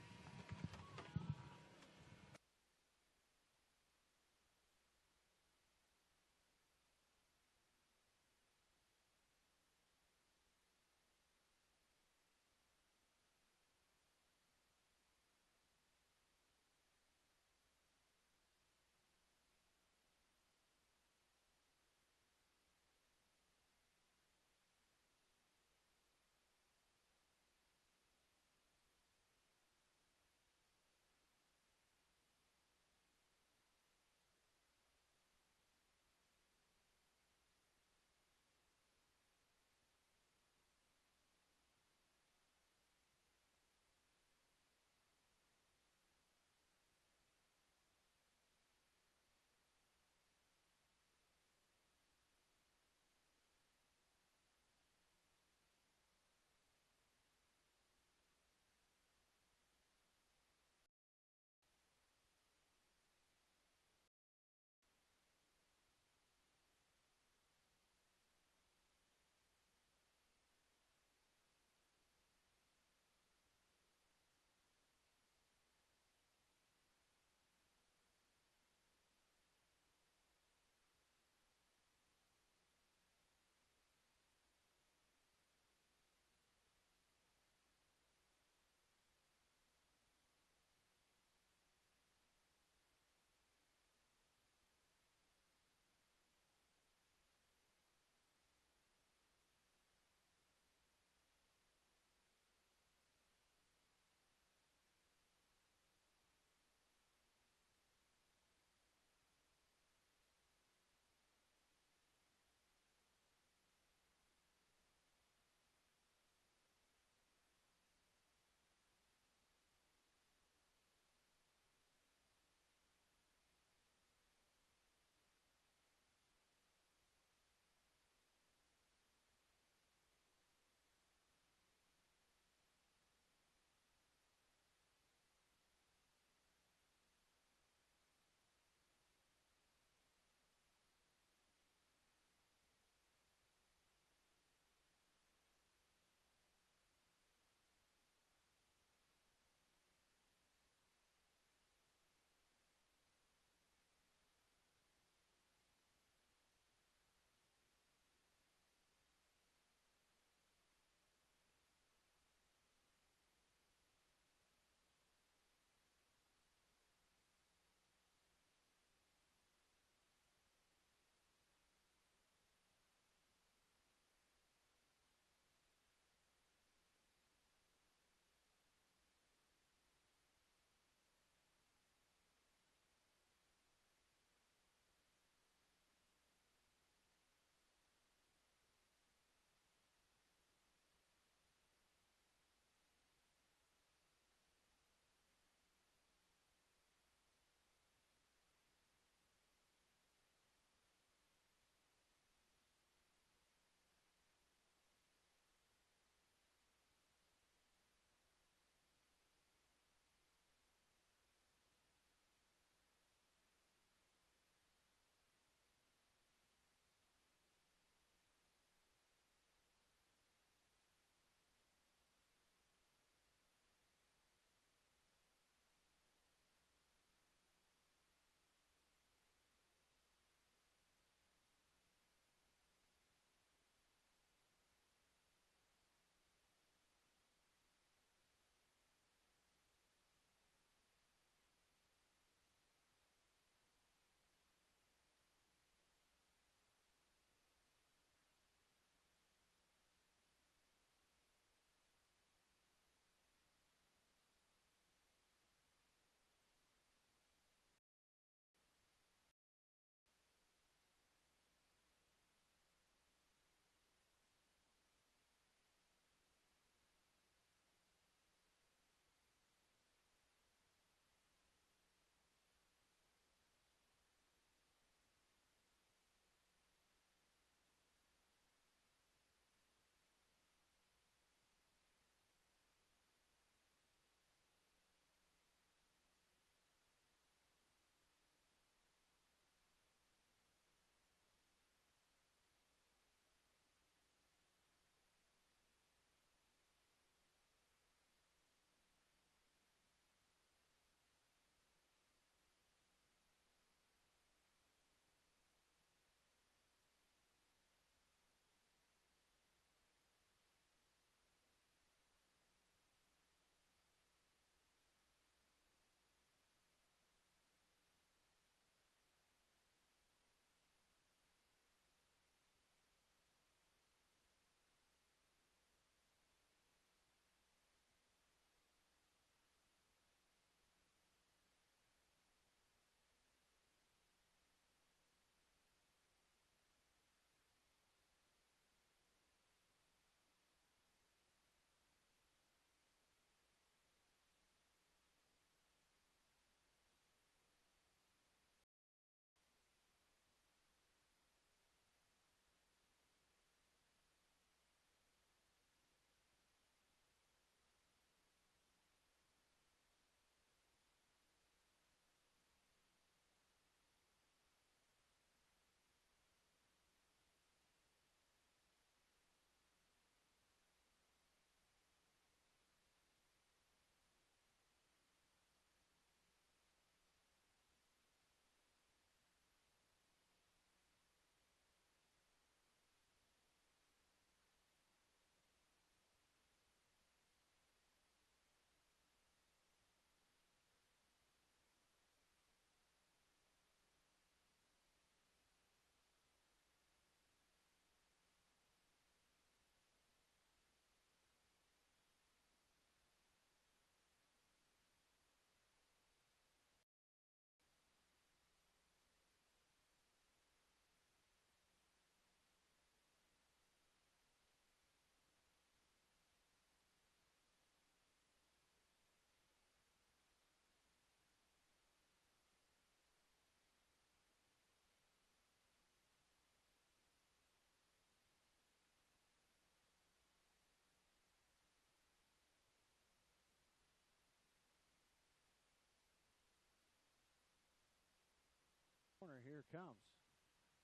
Here it comes.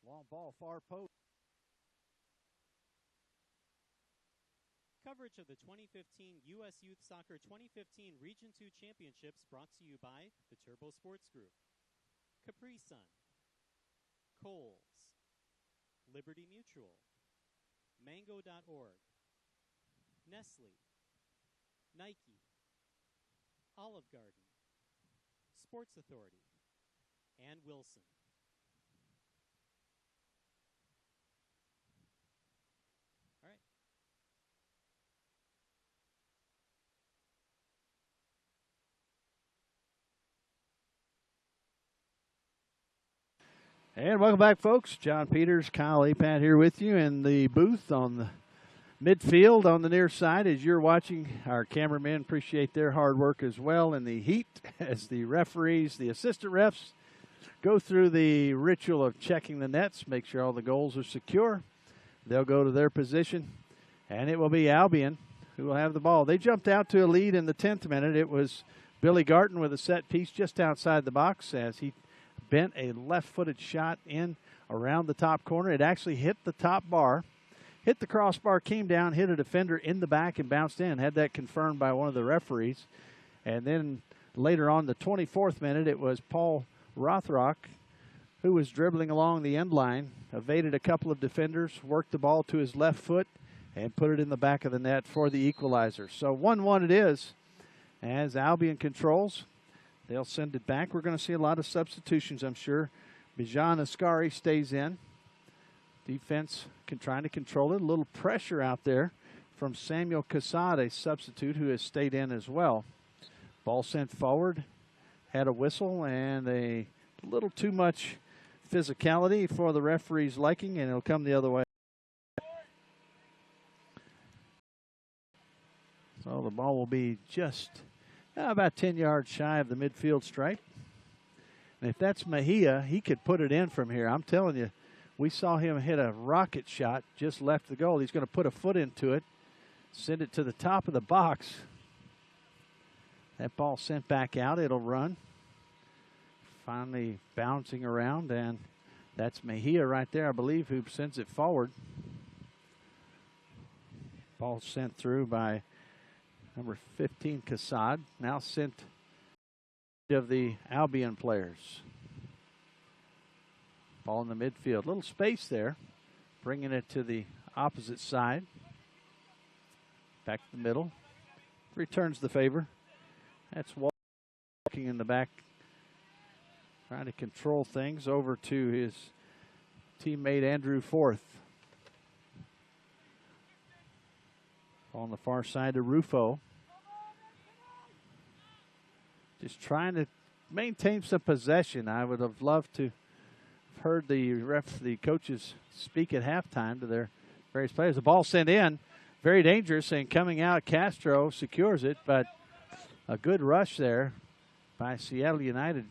Long ball, far post. Coverage of the 2015 U.S. Youth Soccer 2015 Region 2 Championships brought to you by the Turbo Sports Group, Capri Sun, Kohl's, Liberty Mutual, Mango.org, Nestle, Nike, Olive Garden, Sports Authority, and Wilson. All right. And welcome back, folks. John Peters, Kyle Apat here with you in the booth on the midfield on the near side. As you're watching, our cameramen appreciate their hard work as well in the heat as the referees, the assistant refs, go through the ritual of checking the nets, make sure all the goals are secure. They'll go to their position, and it will be Albion who will have the ball. They jumped out to a lead in the 10th minute. It was Billy Garton with a set piece just outside the box as he bent a left-footed shot in around the top corner. It actually hit the top bar, hit the crossbar, came down, hit a defender in the back, and bounced in. Had that confirmed by one of the referees. And then later on, the 24th minute, it was Paul Rothrock who was dribbling along the end line, evaded a couple of defenders, worked the ball to his left foot, and put it in the back of the net for the equalizer. So 1-1 it is as Albion controls. They'll send it back. We're going to see a lot of substitutions, I'm sure. Bijan Ascari stays in. Defense trying to control it. A little pressure out there from Samuel Cassad, a substitute who has stayed in as well. Ball sent forward. Had a whistle and a little too much physicality for the referee's liking, and it'll come the other way. So the ball will be just about 10 yards shy of the midfield stripe. And if that's Mejia, he could put it in from here. I'm telling you, we saw him hit a rocket shot just left the goal. He's going to put a foot into it, send it to the top of the box. That ball sent back out. It'll run. Finally bouncing around, and that's Mejia right there, I believe, who sends it forward. Ball sent through by number 15, Cassad. Now sent of the Albion players. Ball in the midfield. Little space there. Bringing it to the opposite side. Back to the middle. Returns the favor. That's walking in the back. Trying to control things over to his teammate Andrew Forth. On the far side to Rufo. Just trying to maintain some possession. I would have loved to have heard the coaches speak at halftime to their various players. The ball sent in, very dangerous, and coming out, Castro secures it, but a good rush there by Seattle United.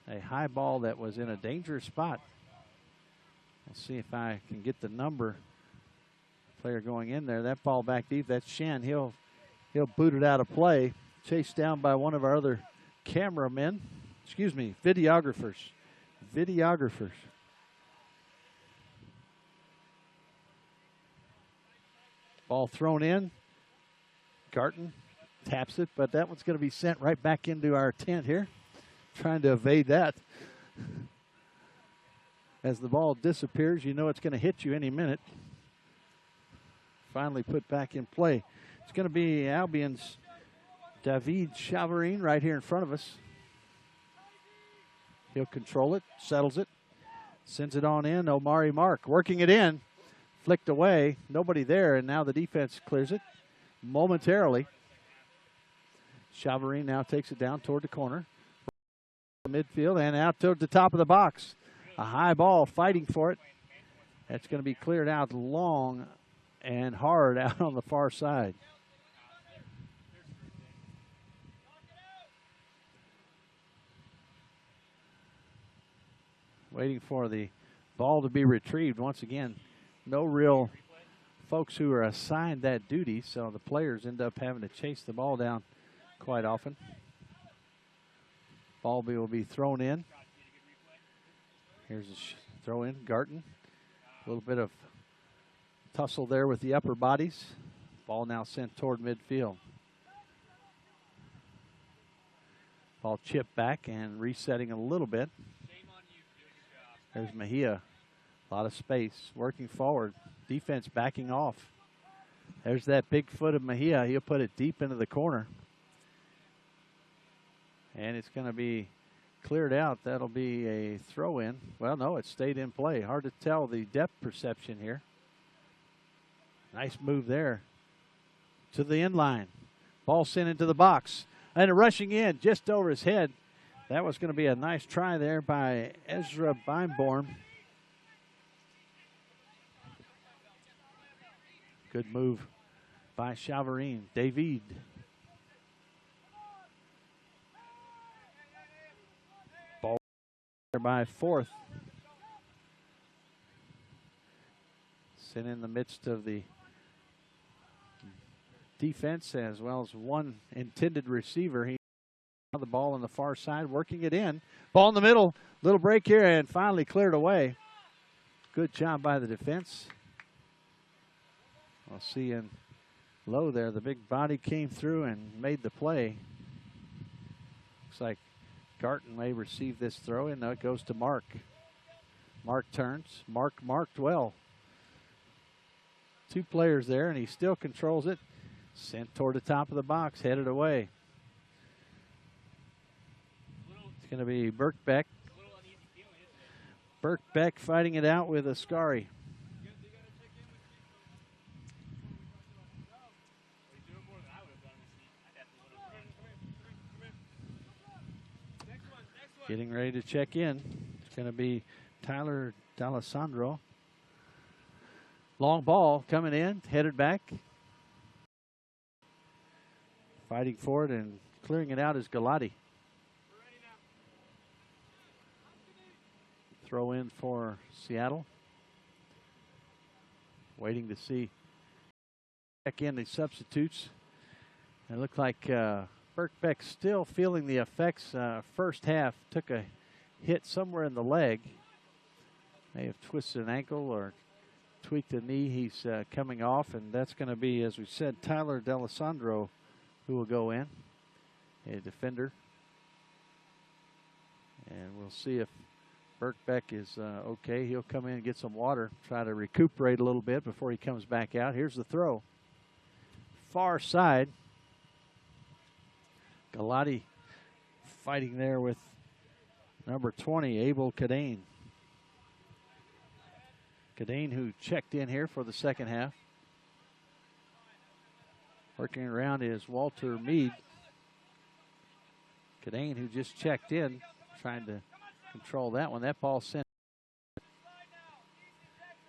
A high ball that was in a dangerous spot. Let's see if I can get the number. Player going in there. That ball back deep. That's Shen. He'll boot it out of play. Chased down by one of our other cameramen. Excuse me, videographers. Ball thrown in. Garton taps it, but that one's going to be sent right back into our tent here. Trying to evade that. As the ball disappears, you know it's going to hit you any minute. Finally put back in play. It's going to be Albion's David Chavarin right here in front of us. He'll control it, settles it, sends it on in. Omari Mark working it in, flicked away, nobody there, and now the defense clears it momentarily. Chavarin now takes it down toward the corner. Midfield and out toward the top of the box. A high ball fighting for it. That's going to be cleared out long and hard out on the far side. Waiting for the ball to be retrieved. Once again, no real folks who are assigned that duty, so the players end up having to chase the ball down quite often. Ball will be thrown in. Here's a throw in, Garton. A little bit of tussle there with the upper bodies. Ball now sent toward midfield. Ball chipped back and resetting a little bit. There's Mejia. A lot of space, working forward. Defense backing off. There's that big foot of Mejia. He'll put it deep into the corner. And it's going to be cleared out. That'll be a throw in. Well, no, it stayed in play. Hard to tell the depth perception here. Nice move there to the end line. Ball sent into the box. And rushing in just over his head. That was going to be a nice try there by Ezra Beinborn. Good move by Chavarine. David. Ball there by Fourth. Sent in the midst of the defense as well as one intended receiver. He the ball on the far side, working it in. Ball in the middle. Little break here and finally cleared away. Good job by the defense. I'll see in low there. The big body came through and made the play. Looks like Garton may receive this throw in. No, it goes to Mark. Mark turns. Mark marked well. Two players there, and he still controls it. Sent toward the top of the box, headed away. It's going to be Birkbeck. Birkbeck fighting it out with Ascari. Getting ready to check in. It's going to be Tyler D'Alessandro. Long ball coming in, headed back. Fighting for it and clearing it out is Galati. Throw in for Seattle. Waiting to see. Check in the substitutes. It looked like Birkbeck still feeling the effects. First half took a hit somewhere in the leg. May have twisted an ankle or tweaked a knee. He's coming off, and that's going to be, as we said, Tyler D'Alessandro who will go in, a defender. And we'll see if Birkbeck is okay. He'll come in and get some water, try to recuperate a little bit before he comes back out. Here's the throw. Far side. Galati fighting there with number 20, Abel Cadane. Cadane, who checked in here for the second half. Working around is Walter Mead. Cadane, who just checked in, trying to control that one. That ball sent.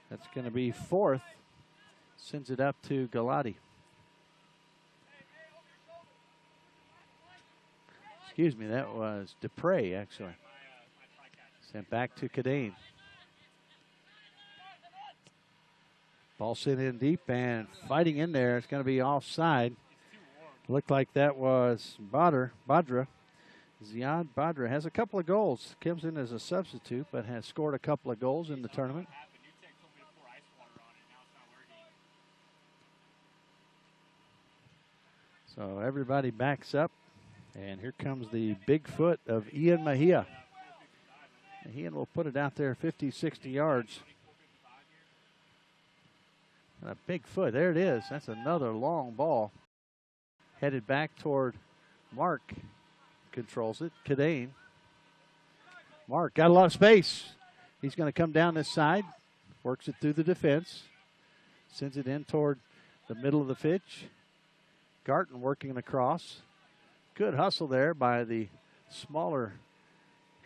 That's going to be Fourth. Sends it up to Galati. Excuse me, that was Dupre, actually. Sent back to Cadane. Ball sent in deep and fighting in there. It's going to be offside. Looked like that was Badra. Ziad Badra has a couple of goals. Comes in as a substitute, but has scored a couple of goals in the tournament. So everybody backs up. And here comes the big foot of Ian Mejia. Ian will put it out there 50, 60 yards. And a big foot. There it is. That's another long ball. Headed back toward Mark. Controls it. Cadane. Mark got a lot of space. He's going to come down this side. Works it through the defense. Sends it in toward the middle of the pitch. Garton working across. Good hustle there by the smaller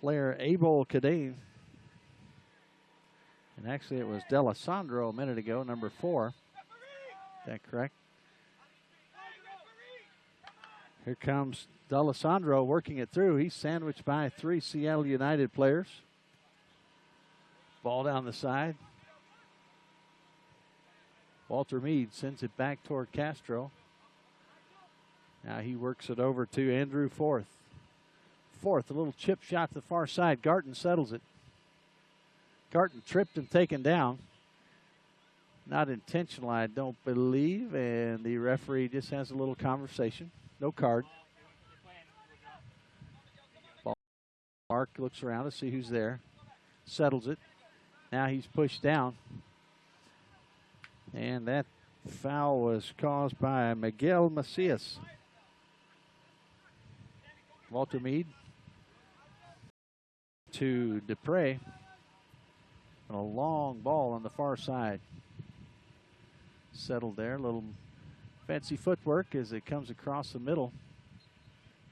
player, Abel Cadane. And actually it was D'Alessandro a minute ago, number 4. Is that correct? Here comes D'Alessandro working it through. He's sandwiched by 3 Seattle United players. Ball down the side. Walter Mead sends it back toward Castro. Now he works it over to Andrew Fourth. Fourth, a little chip shot to the far side. Garton settles it. Garton tripped and taken down. Not intentional, I don't believe, and the referee just has a little conversation. No card. Mark looks around to see who's there, settles it. Now he's pushed down, and that foul was caused by Miguel Macias. Walter Mead to Dupre. A long ball on the far side. Settled there, a little fancy footwork as it comes across the middle.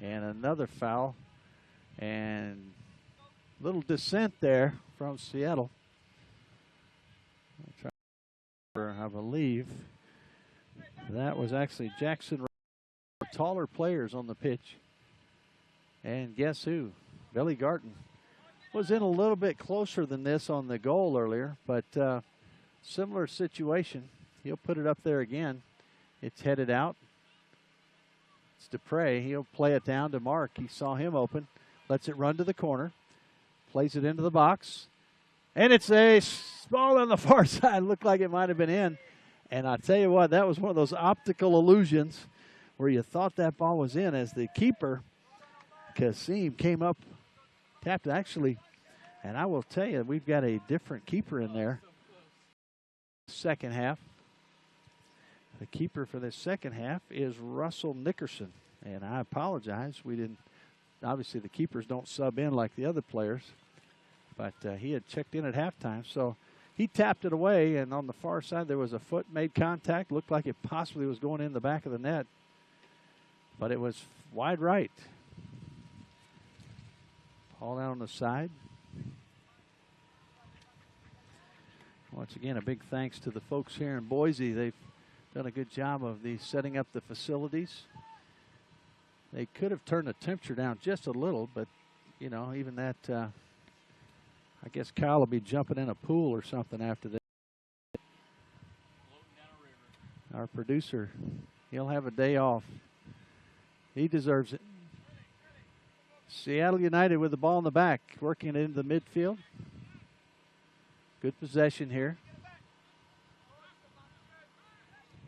And another foul. And a little dissent there from Seattle. I believe that was actually Jackson. Taller players on the pitch. And guess who? Billy Garton was in a little bit closer than this on the goal earlier, but similar situation. He'll put it up there again. It's headed out. It's Dupre. He'll play it down to Mark. He saw him open. Lets it run to the corner. Plays it into the box. And it's a ball on the far side. Looked like it might have been in. And I tell you what, that was one of those optical illusions where you thought that ball was in as the keeper, Kasim, came up, tapped actually. And I will tell you, we've got a different keeper in there. Second half. The keeper for this second half is Russell Nickerson. And I apologize. We didn't, obviously the keepers don't sub in like the other players. But he had checked in at halftime. So he tapped it away, and on the far side there was a foot made contact. Looked like it possibly was going in the back of the net. But it was wide right. Ball down on the side. Once again, a big thanks to the folks here in Boise. They've done a good job of setting up the facilities. They could have turned the temperature down just a little, but, you know, even that, I guess Kyle will be jumping in a pool or something after this. Our producer, he'll have a day off. He deserves it. Seattle United with the ball in the back, working it into the midfield. Good possession here.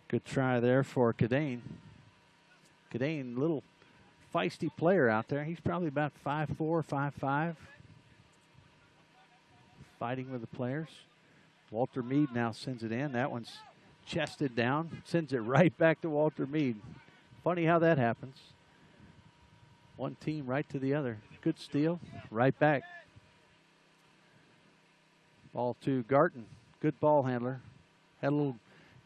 Good try there for Cadane. Cadane, little feisty player out there. He's probably about 5'4", 5'5". Fighting with the players. Walter Mead now sends it in. That one's chested down. Sends it right back to Walter Mead. Funny how that happens. One team right to the other. Good steal. Right back. Ball to Garton. Good ball handler. Had a little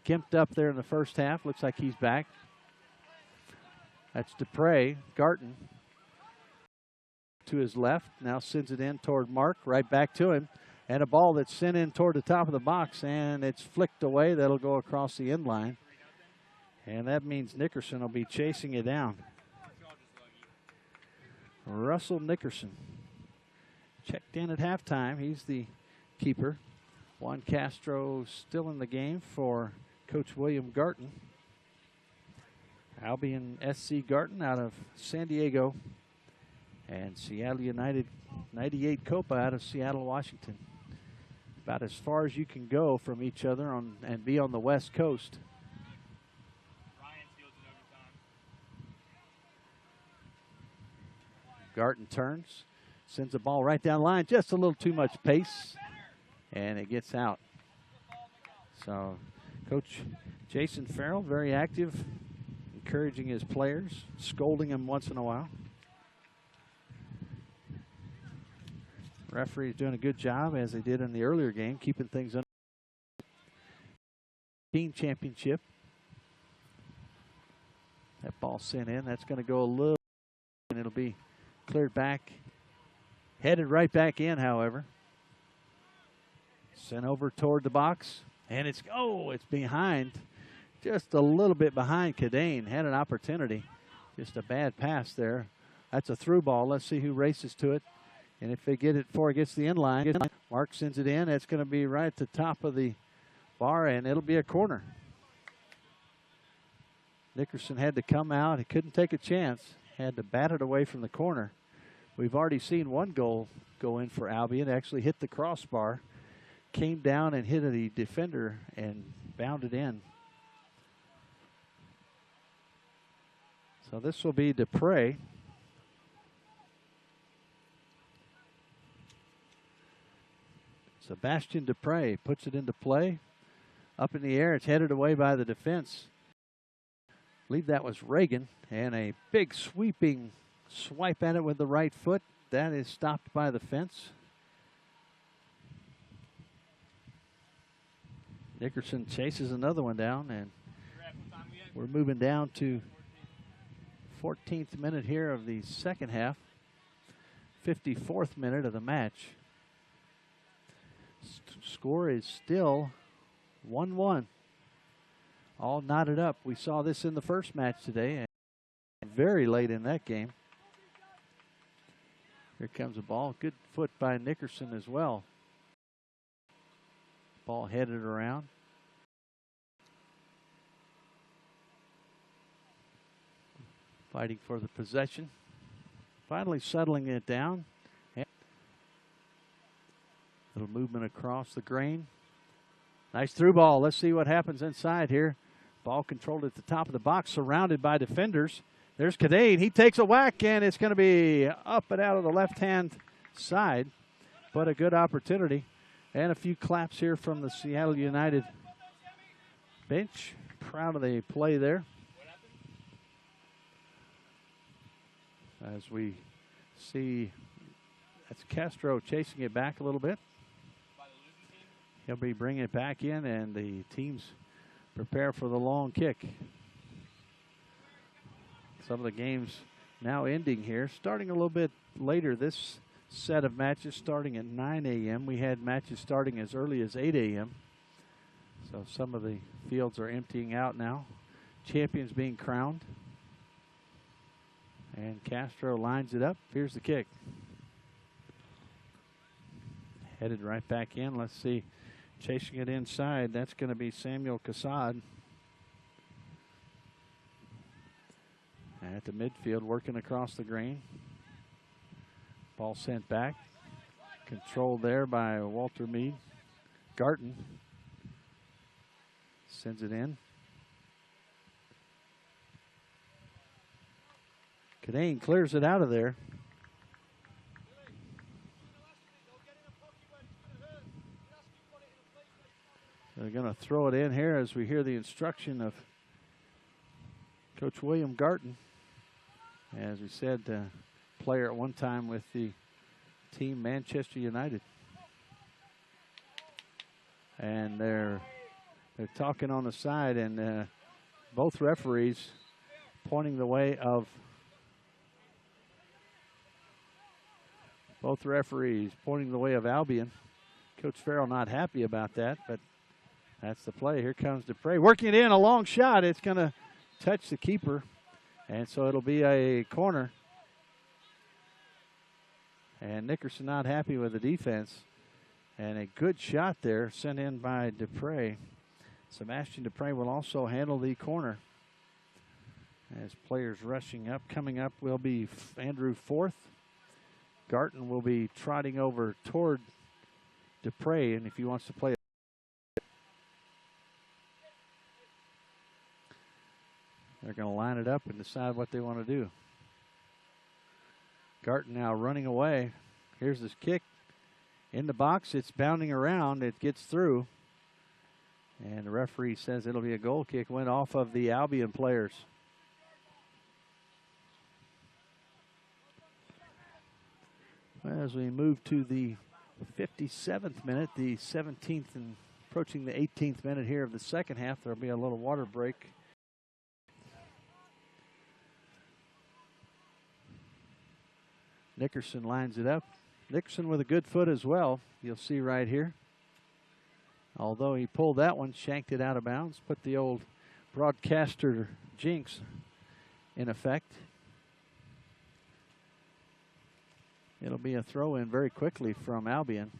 gimped up there in the first half. Looks like he's back. That's Dupre. Garton to his left. Now sends it in toward Mark. Right back to him. And a ball that's sent in toward the top of the box, and it's flicked away. That'll go across the end line. And that means Nickerson will be chasing it down. Russell Nickerson checked in at halftime. He's the keeper. Juan Castro still in the game for Coach William Garton. Albion SC Garton out of San Diego. And Seattle United 98 Copa out of Seattle, Washington. About as far as you can go from each other and be on the West Coast. Garton turns, sends the ball right down the line, just a little too much pace, and it gets out. So Coach Jason Farrell, very active, encouraging his players, scolding them once in a while. Referee's doing a good job, as they did in the earlier game, keeping things under. Team championship. That ball sent in. That's going to go a little, and it'll be cleared back. Headed right back in, however. Sent over toward the box. And it's behind. Just a little bit behind Cadane. Had an opportunity. Just a bad pass there. That's a through ball. Let's see who races to it. And if they get it before it gets to the end line, Mark sends it in. That's going to be right at the top of the bar, and it'll be a corner. Nickerson had to come out. He couldn't take a chance. Had to bat it away from the corner. We've already seen one goal go in for Albion. Actually hit the crossbar. came down and hit the defender and bounded in. So this will be Dupre. Sebastian Dupre puts it into play. Up in the air, it's headed away by the defense. I believe that was Reagan, and a big sweeping swipe at it with the right foot. That is stopped by the fence. Nickerson chases another one down, and we're moving down to 14th minute here of the second half. 54th minute of the match. Score is still 1-1. All knotted up. We saw this in the first match today, and very late in that game. Here comes a ball. Good foot by Nickerson as well. Ball headed around. Fighting for the possession. Finally settling it down. Little movement across the grain. Nice through ball. Let's see what happens inside here. Ball controlled at the top of the box, surrounded by defenders. There's Cadane. He takes a whack, and it's going to be up and out of the left-hand side. But a good opportunity. And a few claps here from the Seattle United bench. Proud of the play there. As we see, that's Castro chasing it back a little bit. He'll be bringing it back in, and the teams prepare for the long kick. Some of the games now ending here, starting a little bit later. This set of matches starting at 9 a.m. We had matches starting as early as 8 a.m. So some of the fields are emptying out now. Champions being crowned. And Castro lines it up. Here's the kick. Headed right back in. Let's see. Chasing it inside. That's going to be Samuel Cassad. At the midfield, working across the grain. Ball sent back. Controlled there by Walter Mead. Garton sends it in. Cadane clears it out of there. They're going to throw it in here as we hear the instruction of Coach William Garton. As we said, player at one time with the team Manchester United. And they're talking on the side, and both referees pointing the way of Albion. Coach Farrell not happy about that, but that's the play. Here comes Dupre. Working it in, a long shot. It's going to touch the keeper, and so it'll be a corner. And Nickerson not happy with the defense. And a good shot there sent in by Dupre. Sebastian Dupre will also handle the corner. As players rushing up, coming up will be Andrew Forth. Garton will be trotting over toward Dupre, and if he wants to play it, they're going to line it up and decide what they want to do. Garton now running away. Here's this kick in the box. It's bounding around. It gets through. And the referee says it'll be a goal kick. Went off of the Albion players. As we move to the 57th minute, the 17th and approaching the 18th minute here of the second half, there'll be a little water break. Nickerson lines it up. Nickerson with a good foot as well, you'll see right here. Although he pulled that one, shanked it out of bounds, put the old broadcaster jinx in effect. It'll be a throw in very quickly from Albion.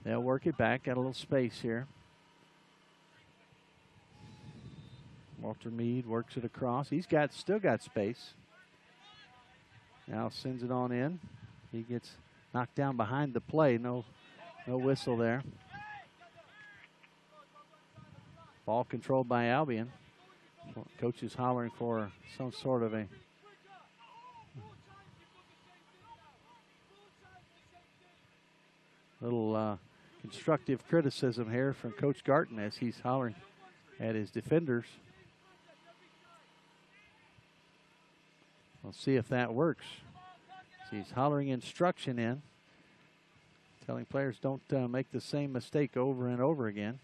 They'll work it back, got a little space here. Walter Mead works it across. He's still got space. Now sends it on in. He gets knocked down behind the play. No whistle there. Ball controlled by Albion. Coach is hollering for some sort of a little constructive criticism here from Coach Garton as he's hollering at his defenders. We'll see if that works. He's hollering instruction in, telling players don't make the same mistake over and over again.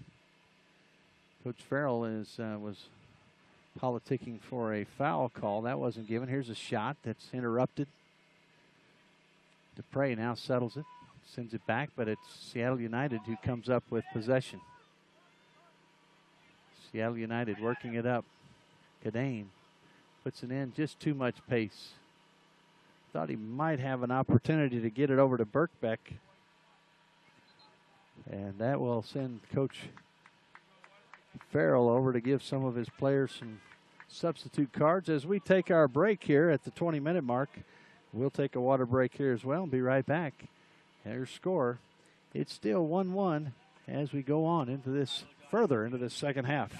Coach Farrell was politicking for a foul call. That wasn't given. Here's a shot that's interrupted. Dupre now settles it, sends it back, but it's Seattle United who comes up with possession. Seattle United working it up. Cadane puts it in, just too much pace. Thought he might have an opportunity to get it over to Birkbeck. And that will send Coach Farrell over to give some of his players some substitute cards. As we take our break here at the 20-minute mark, we'll take a water break here as well and be right back. There's score. It's still 1-1 as we go on into this, further into this second half.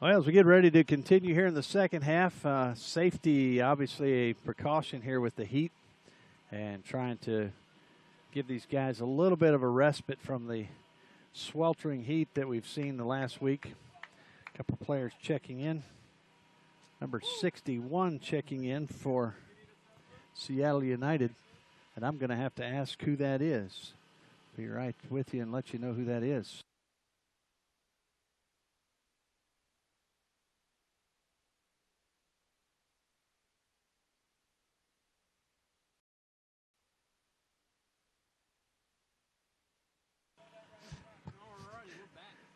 Well, as we get ready to continue here in the second half, safety obviously a precaution here with the heat and trying to give these guys a little bit of a respite from the sweltering heat that we've seen the last week. A couple players checking in. Number 61 checking in for Seattle United, and I'm going to have to ask who that is. Be right with you and let you know who that is.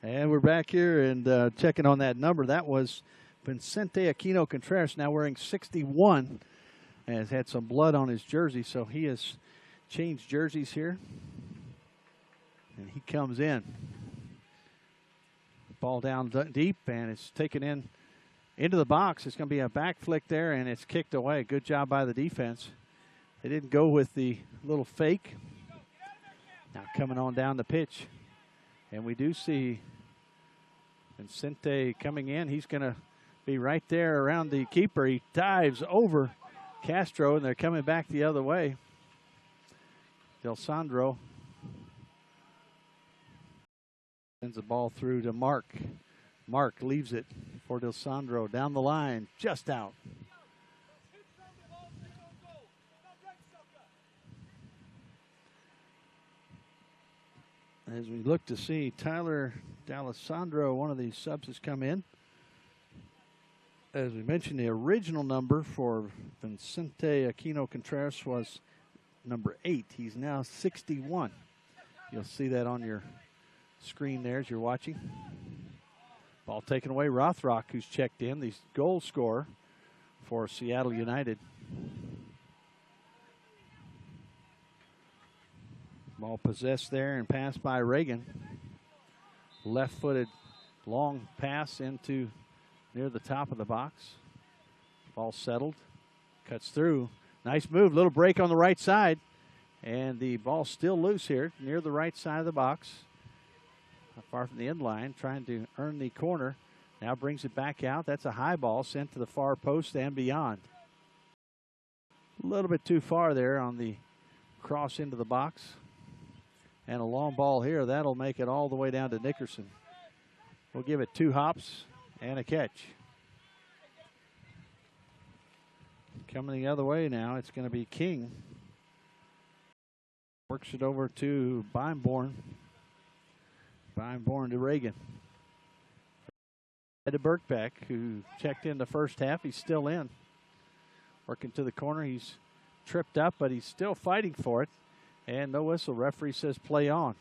And we're back here and checking on that number. That was Vicente Aquino Contreras, now wearing 61. Has had some blood on his jersey, so he has changed jerseys here. And he comes in. Ball down deep, and it's taken in into the box. It's going to be a back flick there, and it's kicked away. Good job by the defense. They didn't go with the little fake. Now coming on down the pitch. And we do see Vicente coming in. He's going to be right there around the keeper. He dives over Castro, and they're coming back the other way. Del Sandro sends the ball through to Mark. Mark leaves it for Del Sandro down the line, just out. As we look to see Tyler D'Alessandro, one of these subs, has come in. As we mentioned, the original number for Vicente Aquino Contreras was number 8. He's now 61. You'll see that on your screen there as you're watching. Ball taken away. Rothrock, who's checked in, the goal scorer for Seattle United. Ball possessed there and passed by Reagan. Left-footed long pass into near the top of the box. Ball settled. Cuts through. Nice move. Little break on the right side. And the ball still loose here near the right side of the box. Not far from the end line. Trying to earn the corner. Now brings it back out. That's a high ball sent to the far post and beyond. A little bit too far there on the cross into the box. And a long ball here. That'll make it all the way down to Nickerson. We'll give it 2 hops and a catch. Coming the other way now, it's going to be King. Works it over to Beinborn. Beinborn to Reagan. To Birkbeck, who checked in the first half. He's still in. Working to the corner. He's tripped up, but he's still fighting for it. And no whistle. Referee says play on.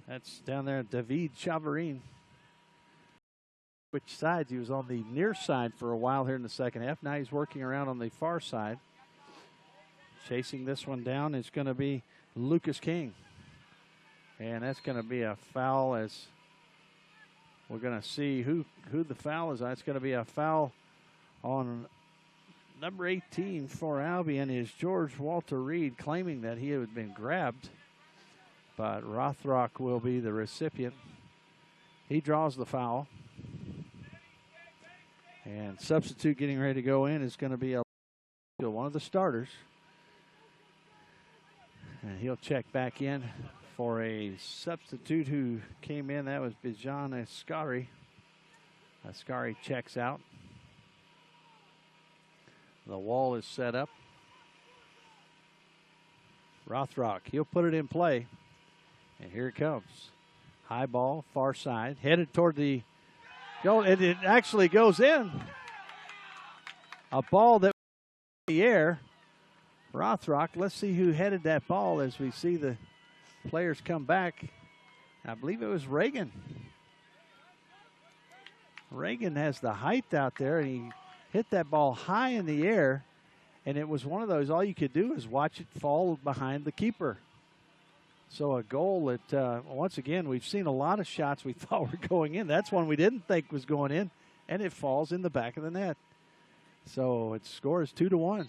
That's down there, David Chavarin. Which sides? He was on the near side for a while here in the second half. Now he's working around on the far side. Chasing this one down is going to be Lucas King. And that's going to be a foul, as we're going to see who the foul is. It's going to be a foul on number 18 for Albion, is George Walter Reed, claiming that he had been grabbed. But Rothrock will be the recipient. He draws the foul. And substitute getting ready to go in is going to be one of the starters. And he'll check back in for a substitute who came in. That was Bijan Ascari. Ascari checks out. The wall is set up. Rothrock, he'll put it in play. And here it comes. High ball, far side, headed toward the goal. It actually goes in. A ball that was in the air. Rothrock, let's see who headed that ball as we see the players come back. I believe it was Reagan. Reagan has the height out there, and he hit that ball high in the air, and it was one of those, all you could do is watch it fall behind the keeper. So a goal that, once again, we've seen a lot of shots we thought were going in. That's one we didn't think was going in, and it falls in the back of the net. So it scores 2-1.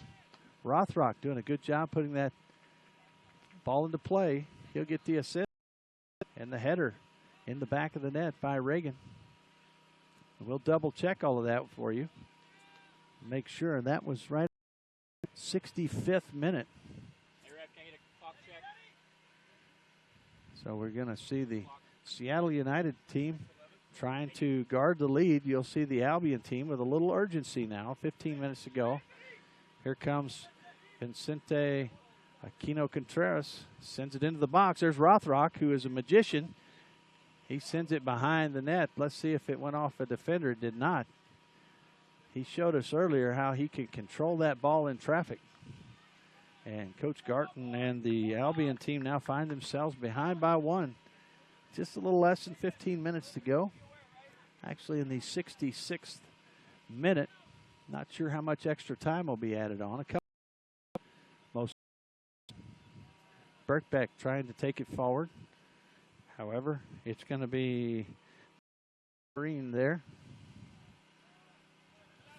Rothrock doing a good job putting that ball into play. He'll get the assist and the header in the back of the net by Reagan. We'll double check all of that for you. Make sure that was right. 65th minute. Hey, Ref, can I get a clock check? So we're going to see the Seattle United team trying to guard the lead. You'll see the Albion team with a little urgency now. 15 minutes to go. Here comes Vicente Aquino Contreras. Sends it into the box. There's Rothrock, who is a magician. He sends it behind the net. Let's see if it went off a defender. It did not. He showed us earlier how he could control that ball in traffic. And Coach Garton and the Albion team now find themselves behind by 1. Just a little less than 15 minutes to go. Actually in the 66th minute. Not sure how much extra time will be added on. Most Birkbeck trying to take it forward. However, it's going to be Green there.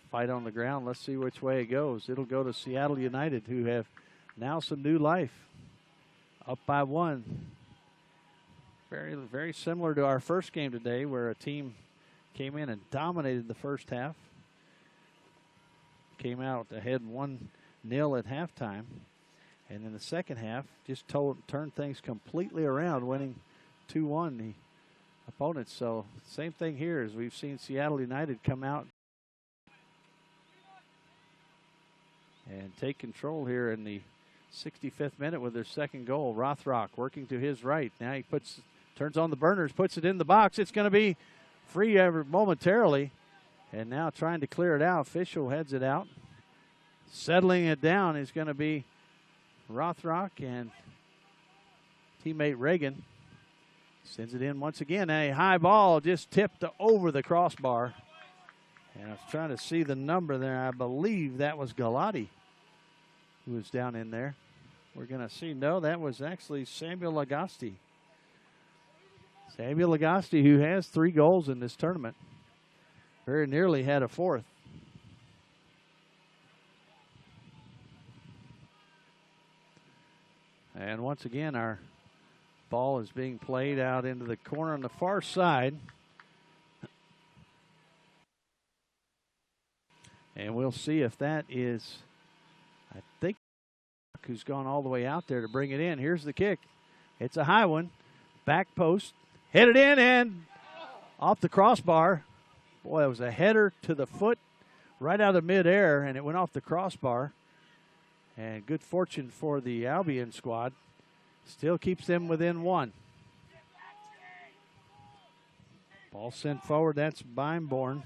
Fight on the ground. Let's see which way it goes. It'll go to Seattle United, who have now some new life. Up by 1. Very, very similar to our first game today, where a team came in and dominated the first half. Came out ahead 1-0 at halftime. And in the second half, just turned things completely around, winning 2-1 the opponents. So same thing here, as we've seen Seattle United come out and take control here in the 65th minute with their second goal. Rothrock working to his right. Now he turns on the burners, puts it in the box. It's going to be free momentarily. And now trying to clear it out. Fischel heads it out. Settling it down is going to be Rothrock, and teammate Reagan sends it in once again. A high ball just tipped over the crossbar. And I was trying to see the number there. I believe that was Galati who was down in there. We're going to see. No, that was actually Samuel Lagasti. Samuel Lagasti, who has 3 goals in this tournament. Very nearly had a 4th. And once again, our ball is being played out into the corner on the far side. And we'll see if that is, I think, who's gone all the way out there to bring it in. Here's the kick. It's a high one. Back post. Hit it in and off the crossbar. Boy, it was a header to the foot right out of midair, and it went off the crossbar. And good fortune for the Albion squad. Still keeps them within one. Ball sent forward. That's Beimborn.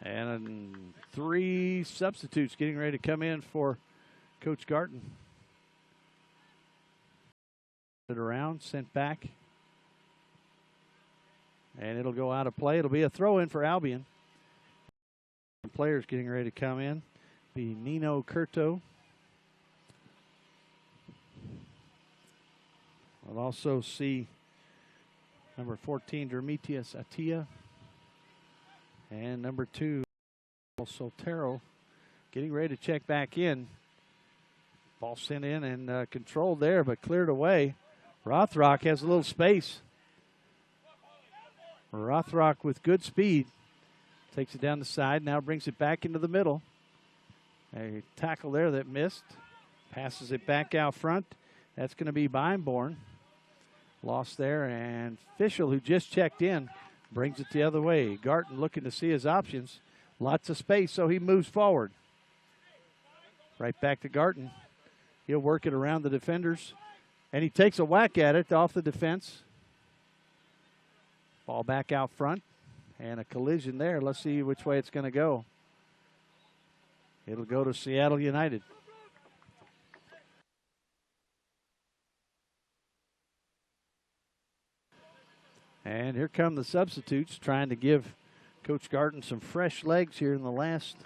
And 3 substitutes getting ready to come in for Coach Garton. It around, sent back. And it'll go out of play. It'll be a throw in for Albion. Players getting ready to come in. Be Nino Curto. We'll also see number 14, Dermitius Atia. And number 2, Soltero, getting ready to check back in. Ball sent in and controlled there, but cleared away. Rothrock has a little space. Rothrock with good speed. Takes it down the side, now brings it back into the middle. A tackle there that missed. Passes it back out front. That's going to be Beimborn. Lost there, and Fischel, who just checked in, brings it the other way. Garton looking to see his options. Lots of space, so he moves forward. Right back to Garton. He'll work it around the defenders, and he takes a whack at it off the defense. Ball back out front, and a collision there. Let's see which way it's going to go. It'll go to Seattle United. And here come the substitutes, trying to give Coach Garton some fresh legs here in the last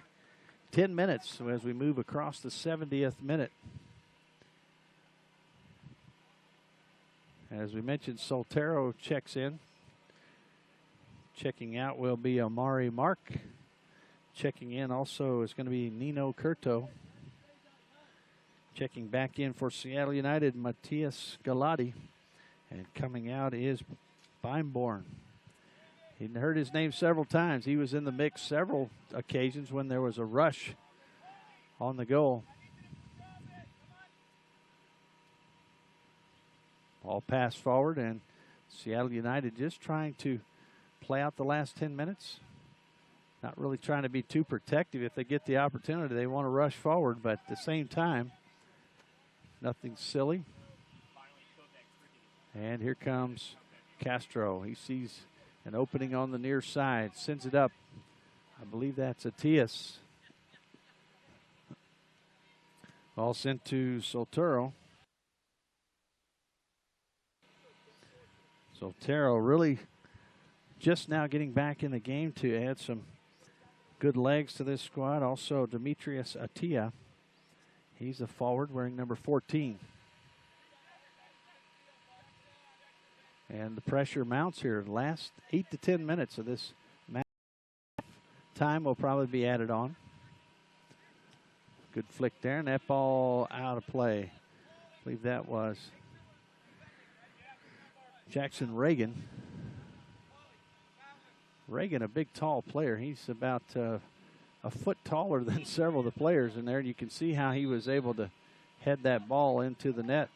10 minutes as we move across the 70th minute. As we mentioned, Soltero checks in. Checking out will be Amari Mark. Checking in also is going to be Nino Curto. Checking back in for Seattle United, Matthias Galati. And coming out is Beimborn. He heard his name several times. He was in the mix several occasions when there was a rush on the goal. Ball passed forward, and Seattle United just trying to play out the last 10 minutes. Not really trying to be too protective. If they get the opportunity, they want to rush forward, but at the same time, nothing silly. And here comes Castro. He sees an opening on the near side, sends it up. I believe that's Atias. Ball sent to Soltero. Soltero really just now getting back in the game to add some good legs to this squad. Also, Demetrius Atia. He's a forward wearing number 14. And the pressure mounts here. The last 8 to 10 minutes of this match. Time will probably be added on. Good flick there, and that ball out of play. I believe that was Jackson Reagan. Reagan, a big, tall player. He's about a foot taller than several of the players in there. And you can see how he was able to head that ball into the net.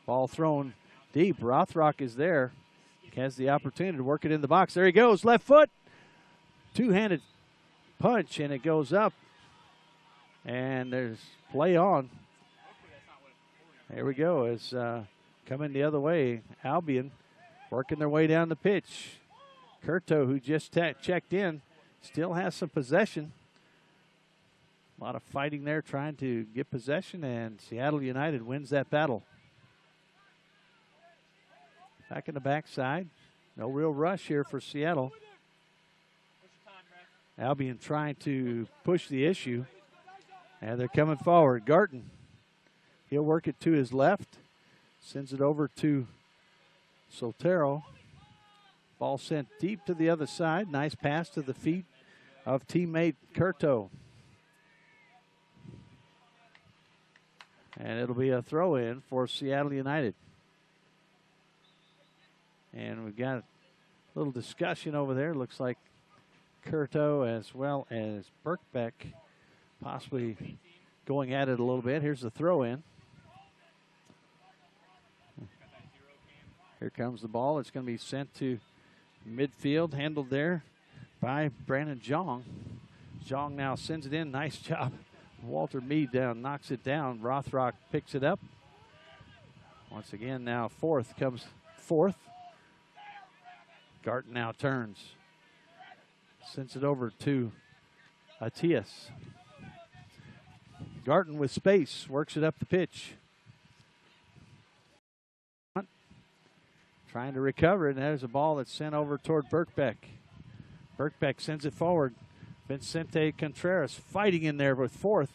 Ball thrown deep. Rothrock is there. Has the opportunity to work it in the box. There he goes. Left foot. Two-handed punch, and it goes up. And there's play on. There we go. It's coming the other way. Albion working their way down the pitch. Curto, who just checked in, still has some possession. A lot of fighting there trying to get possession, and Seattle United wins that battle. Back in the backside. No real rush here for Seattle. Albion trying to push the issue. And they're coming forward. Garton. He'll work it to his left. Sends it over to Soltero. Ball sent deep to the other side. Nice pass to the feet of teammate Curto. And it'll be a throw-in for Seattle United. And we've got a little discussion over there. Looks like Curto as well as Birkbeck possibly going at it a little bit. Here's the throw in. Here comes the ball. It's going to be sent to midfield, handled there by Brandon Jong. Jong now sends it in. Nice job. Walter Mead down, knocks it down. Rothrock picks it up. Once again, now fourth comes fourth. Garton now turns. Sends it over to Atias. Garton with space, works it up the pitch. Trying to recover it, and there's a ball that's sent over toward Birkbeck. Birkbeck sends it forward. Vincente Contreras fighting in there with fourth.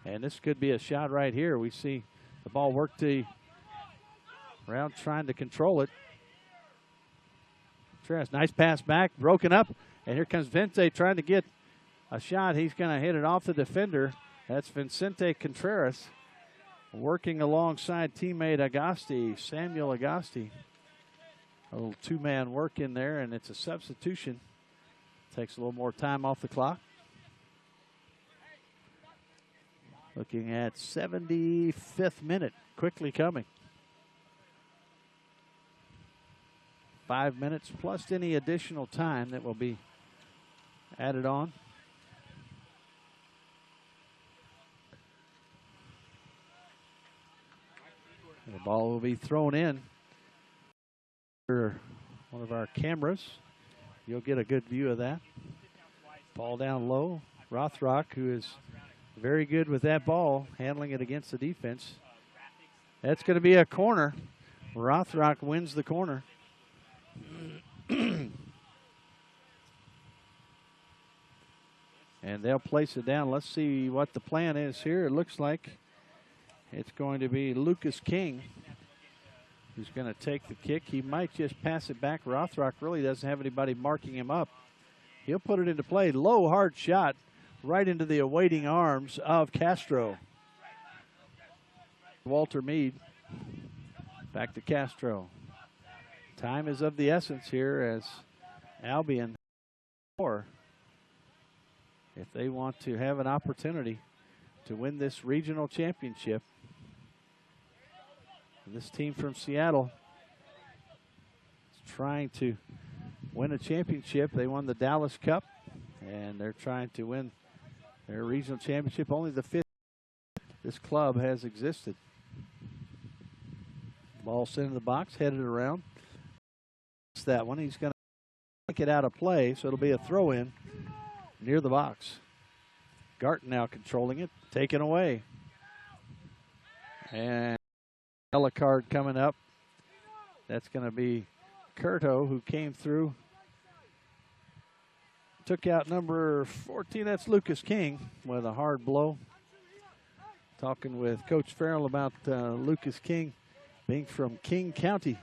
And this could be a shot right here. We see the ball work the around trying to control it. Contreras, nice pass back, broken up. And here comes Vincente trying to get a shot. He's going to hit it off the defender. That's Vincente Contreras working alongside teammate Agasti, Samuel Agasti. A little two-man work in there, and it's a substitution. Takes a little more time off the clock. Looking at 75th minute, quickly coming. 5 minutes plus any additional time that will be added on. And the ball will be thrown in. One of our cameras. You'll get a good view of that. Ball down low. Rothrock, who is very good with that ball, handling it against the defense. That's going to be a corner. Rothrock wins the corner. And they'll place it down. Let's see what the plan is here. It looks like it's going to be Lucas King who's going to take the kick. He might just pass it back. Rothrock really doesn't have anybody marking him up. He'll put it into play. Low, hard shot right into the awaiting arms of Castro. Walter Mead back to Castro. Time is of the essence here as Albion, or if they want to have an opportunity to win this regional championship. This team from Seattle is trying to win a championship. They won the Dallas Cup, and they're trying to win their regional championship. Only the fifth this club has existed. Ball sent in the box, headed around. It's that one. He's going to take it out of play, so it'll be a throw-in near the box. Garton now controlling it, taken away. And yellow card coming up. That's going to be Curto, who came through. Took out number 14. That's Lucas King with a hard blow. Talking with Coach Farrell about Lucas King being from King County.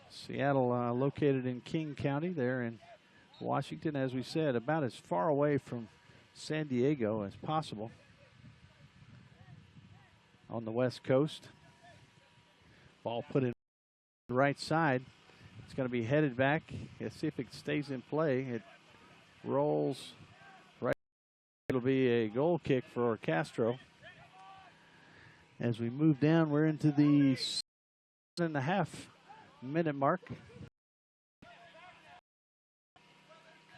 Seattle located in King County there in Washington, as we said, about as far away from San Diego as possible. On the west coast. Ball put in the right side. It's going to be headed back. Let's see if it stays in play. It rolls right. It'll be a goal kick for Castro. As we move down, we're into the 7.5 minute mark.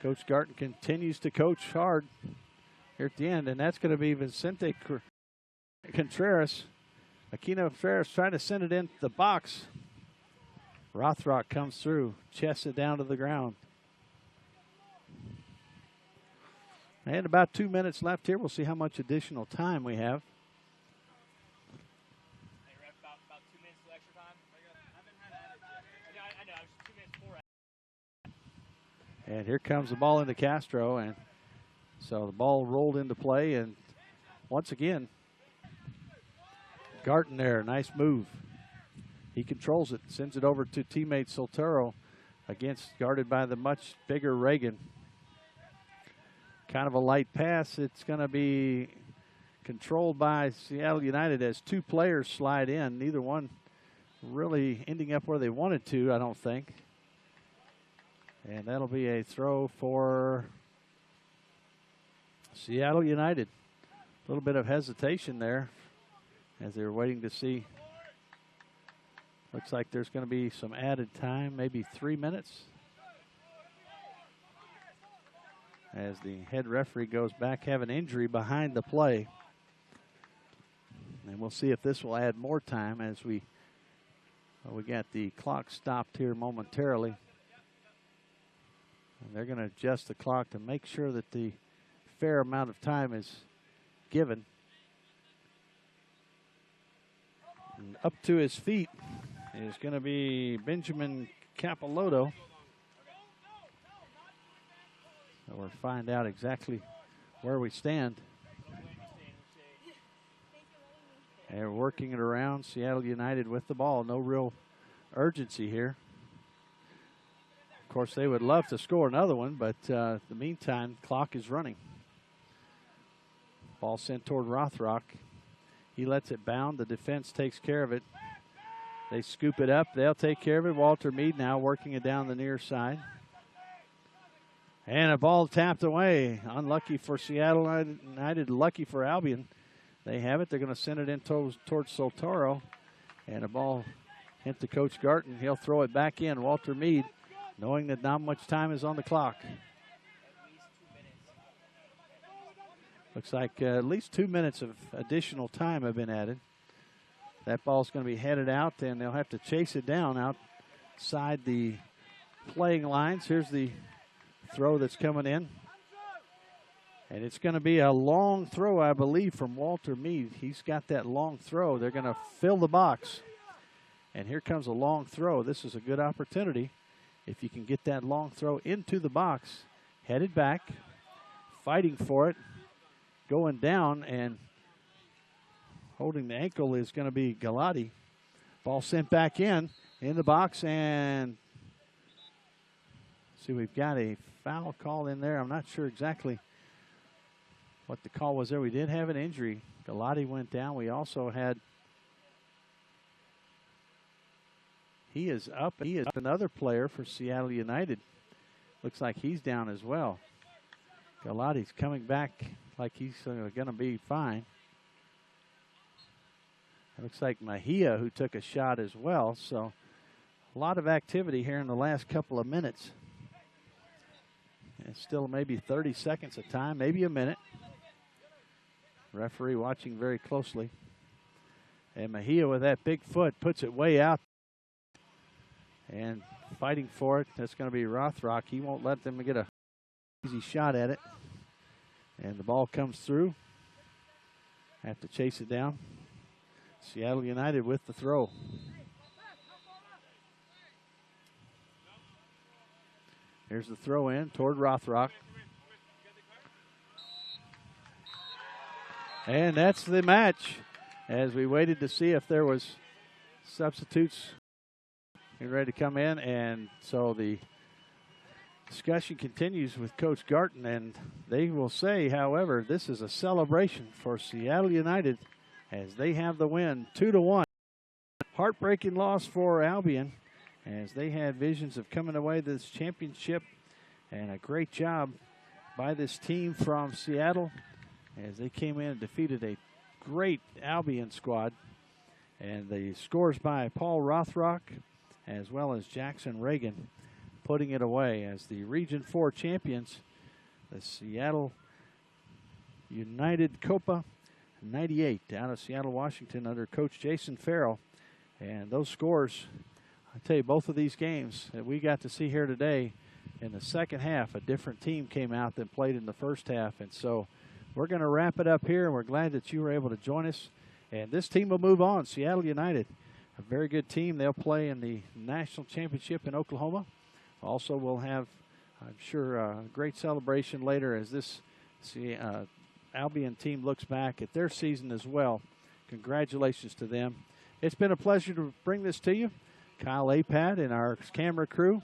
Coach Garton continues to coach hard here at the end, and that's going to be Vincente Contreras. Aquino Contreras trying to send it into the box. Rothrock comes through, chests it down to the ground. And about 2 minutes left here. We'll see how much additional time we have. About 2 minutes till extra time. I know, it was 2 minutes before. And here comes the ball into Castro, and so the ball rolled into play, and once again, Garton there, nice move. He controls it, sends it over to teammate Soltero, guarded by the much bigger Reagan. Kind of a light pass. It's going to be controlled by Seattle United as two players slide in. Neither one really ending up where they wanted to, I don't think. And that'll be a throw for Seattle United. A little bit of hesitation there as they were waiting to see. Looks like there's going to be some added time, maybe 3 minutes. As the head referee goes back, have an injury behind the play. And we'll see if this will add more time as we got the clock stopped here momentarily. And they're going to adjust the clock to make sure that the fair amount of time is given. And up to his feet is going to be Benjamin Capilotto. So we'll find out exactly where we stand. And we're working it around. Seattle United with the ball. No real urgency here. Of course, they would love to score another one, but in the meantime, the clock is running. Ball sent toward Rothrock. He lets it bound. The defense takes care of it. They scoop it up. They'll take care of it. Walter Mead now working it down the near side. And a ball tapped away. Unlucky for Seattle United, lucky for Albion. They have it. They're going to send it in towards Soltaro. And a ball hit to Coach Garton. He'll throw it back in. Walter Mead, knowing that not much time is on the clock. Looks like at least 2 minutes of additional time have been added. That ball's going to be headed out, and they'll have to chase it down outside the playing lines. Here's the throw that's coming in. And it's going to be a long throw, I believe, from Walter Mead. He's got that long throw. They're going to fill the box. And here comes a long throw. This is a good opportunity. If you can get that long throw into the box, headed back, fighting for it, going down, and holding the ankle is going to be Galati. Ball sent back in the box, and see, we've got a foul call in there. I'm not sure exactly what the call was there. We did have an injury. Galati went down. We also had, he is up. He is another player for Seattle United. Looks like he's down as well. Galati's coming back like he's going to be fine. It looks like Mejia, who took a shot as well. So a lot of activity here in the last couple of minutes. And still maybe 30 seconds of time, maybe a minute. Referee watching very closely. And Mejia with that big foot puts it way out. And fighting for it, that's going to be Rothrock. He won't let them get a easy shot at it. And the ball comes through. Have to chase it down. Seattle United with the throw. Here's the throw in toward Rothrock. And that's the match as we waited to see if there was substitutes getting ready to come in. And so the discussion continues with Coach Garton, and they will say, however, this is a celebration for Seattle United as they have the win 2-1. Heartbreaking loss for Albion as they had visions of coming away this championship, and a great job by this team from Seattle as they came in and defeated a great Albion squad. And the scores by Paul Rothrock as well as Jackson Reagan putting it away as the Region 4 champions, the Seattle United Copa 98 out of Seattle, Washington under Coach Jason Farrell. And those scores, I tell you, both of these games that we got to see here today, in the second half, a different team came out than played in the first half. And so we're going to wrap it up here, and we're glad that you were able to join us. And this team will move on. Seattle United, a very good team. They'll play in the national championship in Oklahoma. Also, we'll have, I'm sure, a great celebration later as this Albion team looks back at their season as well. Congratulations to them. It's been a pleasure to bring this to you. Kyle Apad and our camera crew,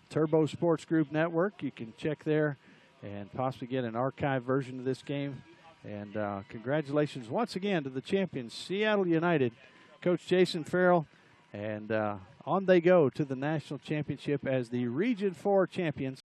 Turbo Sports Group Network. You can check there and possibly get an archived version of this game And congratulations once again to the champions, Seattle United, Coach Jason Farrell. And on they go to the national championship as the Region 4 champions.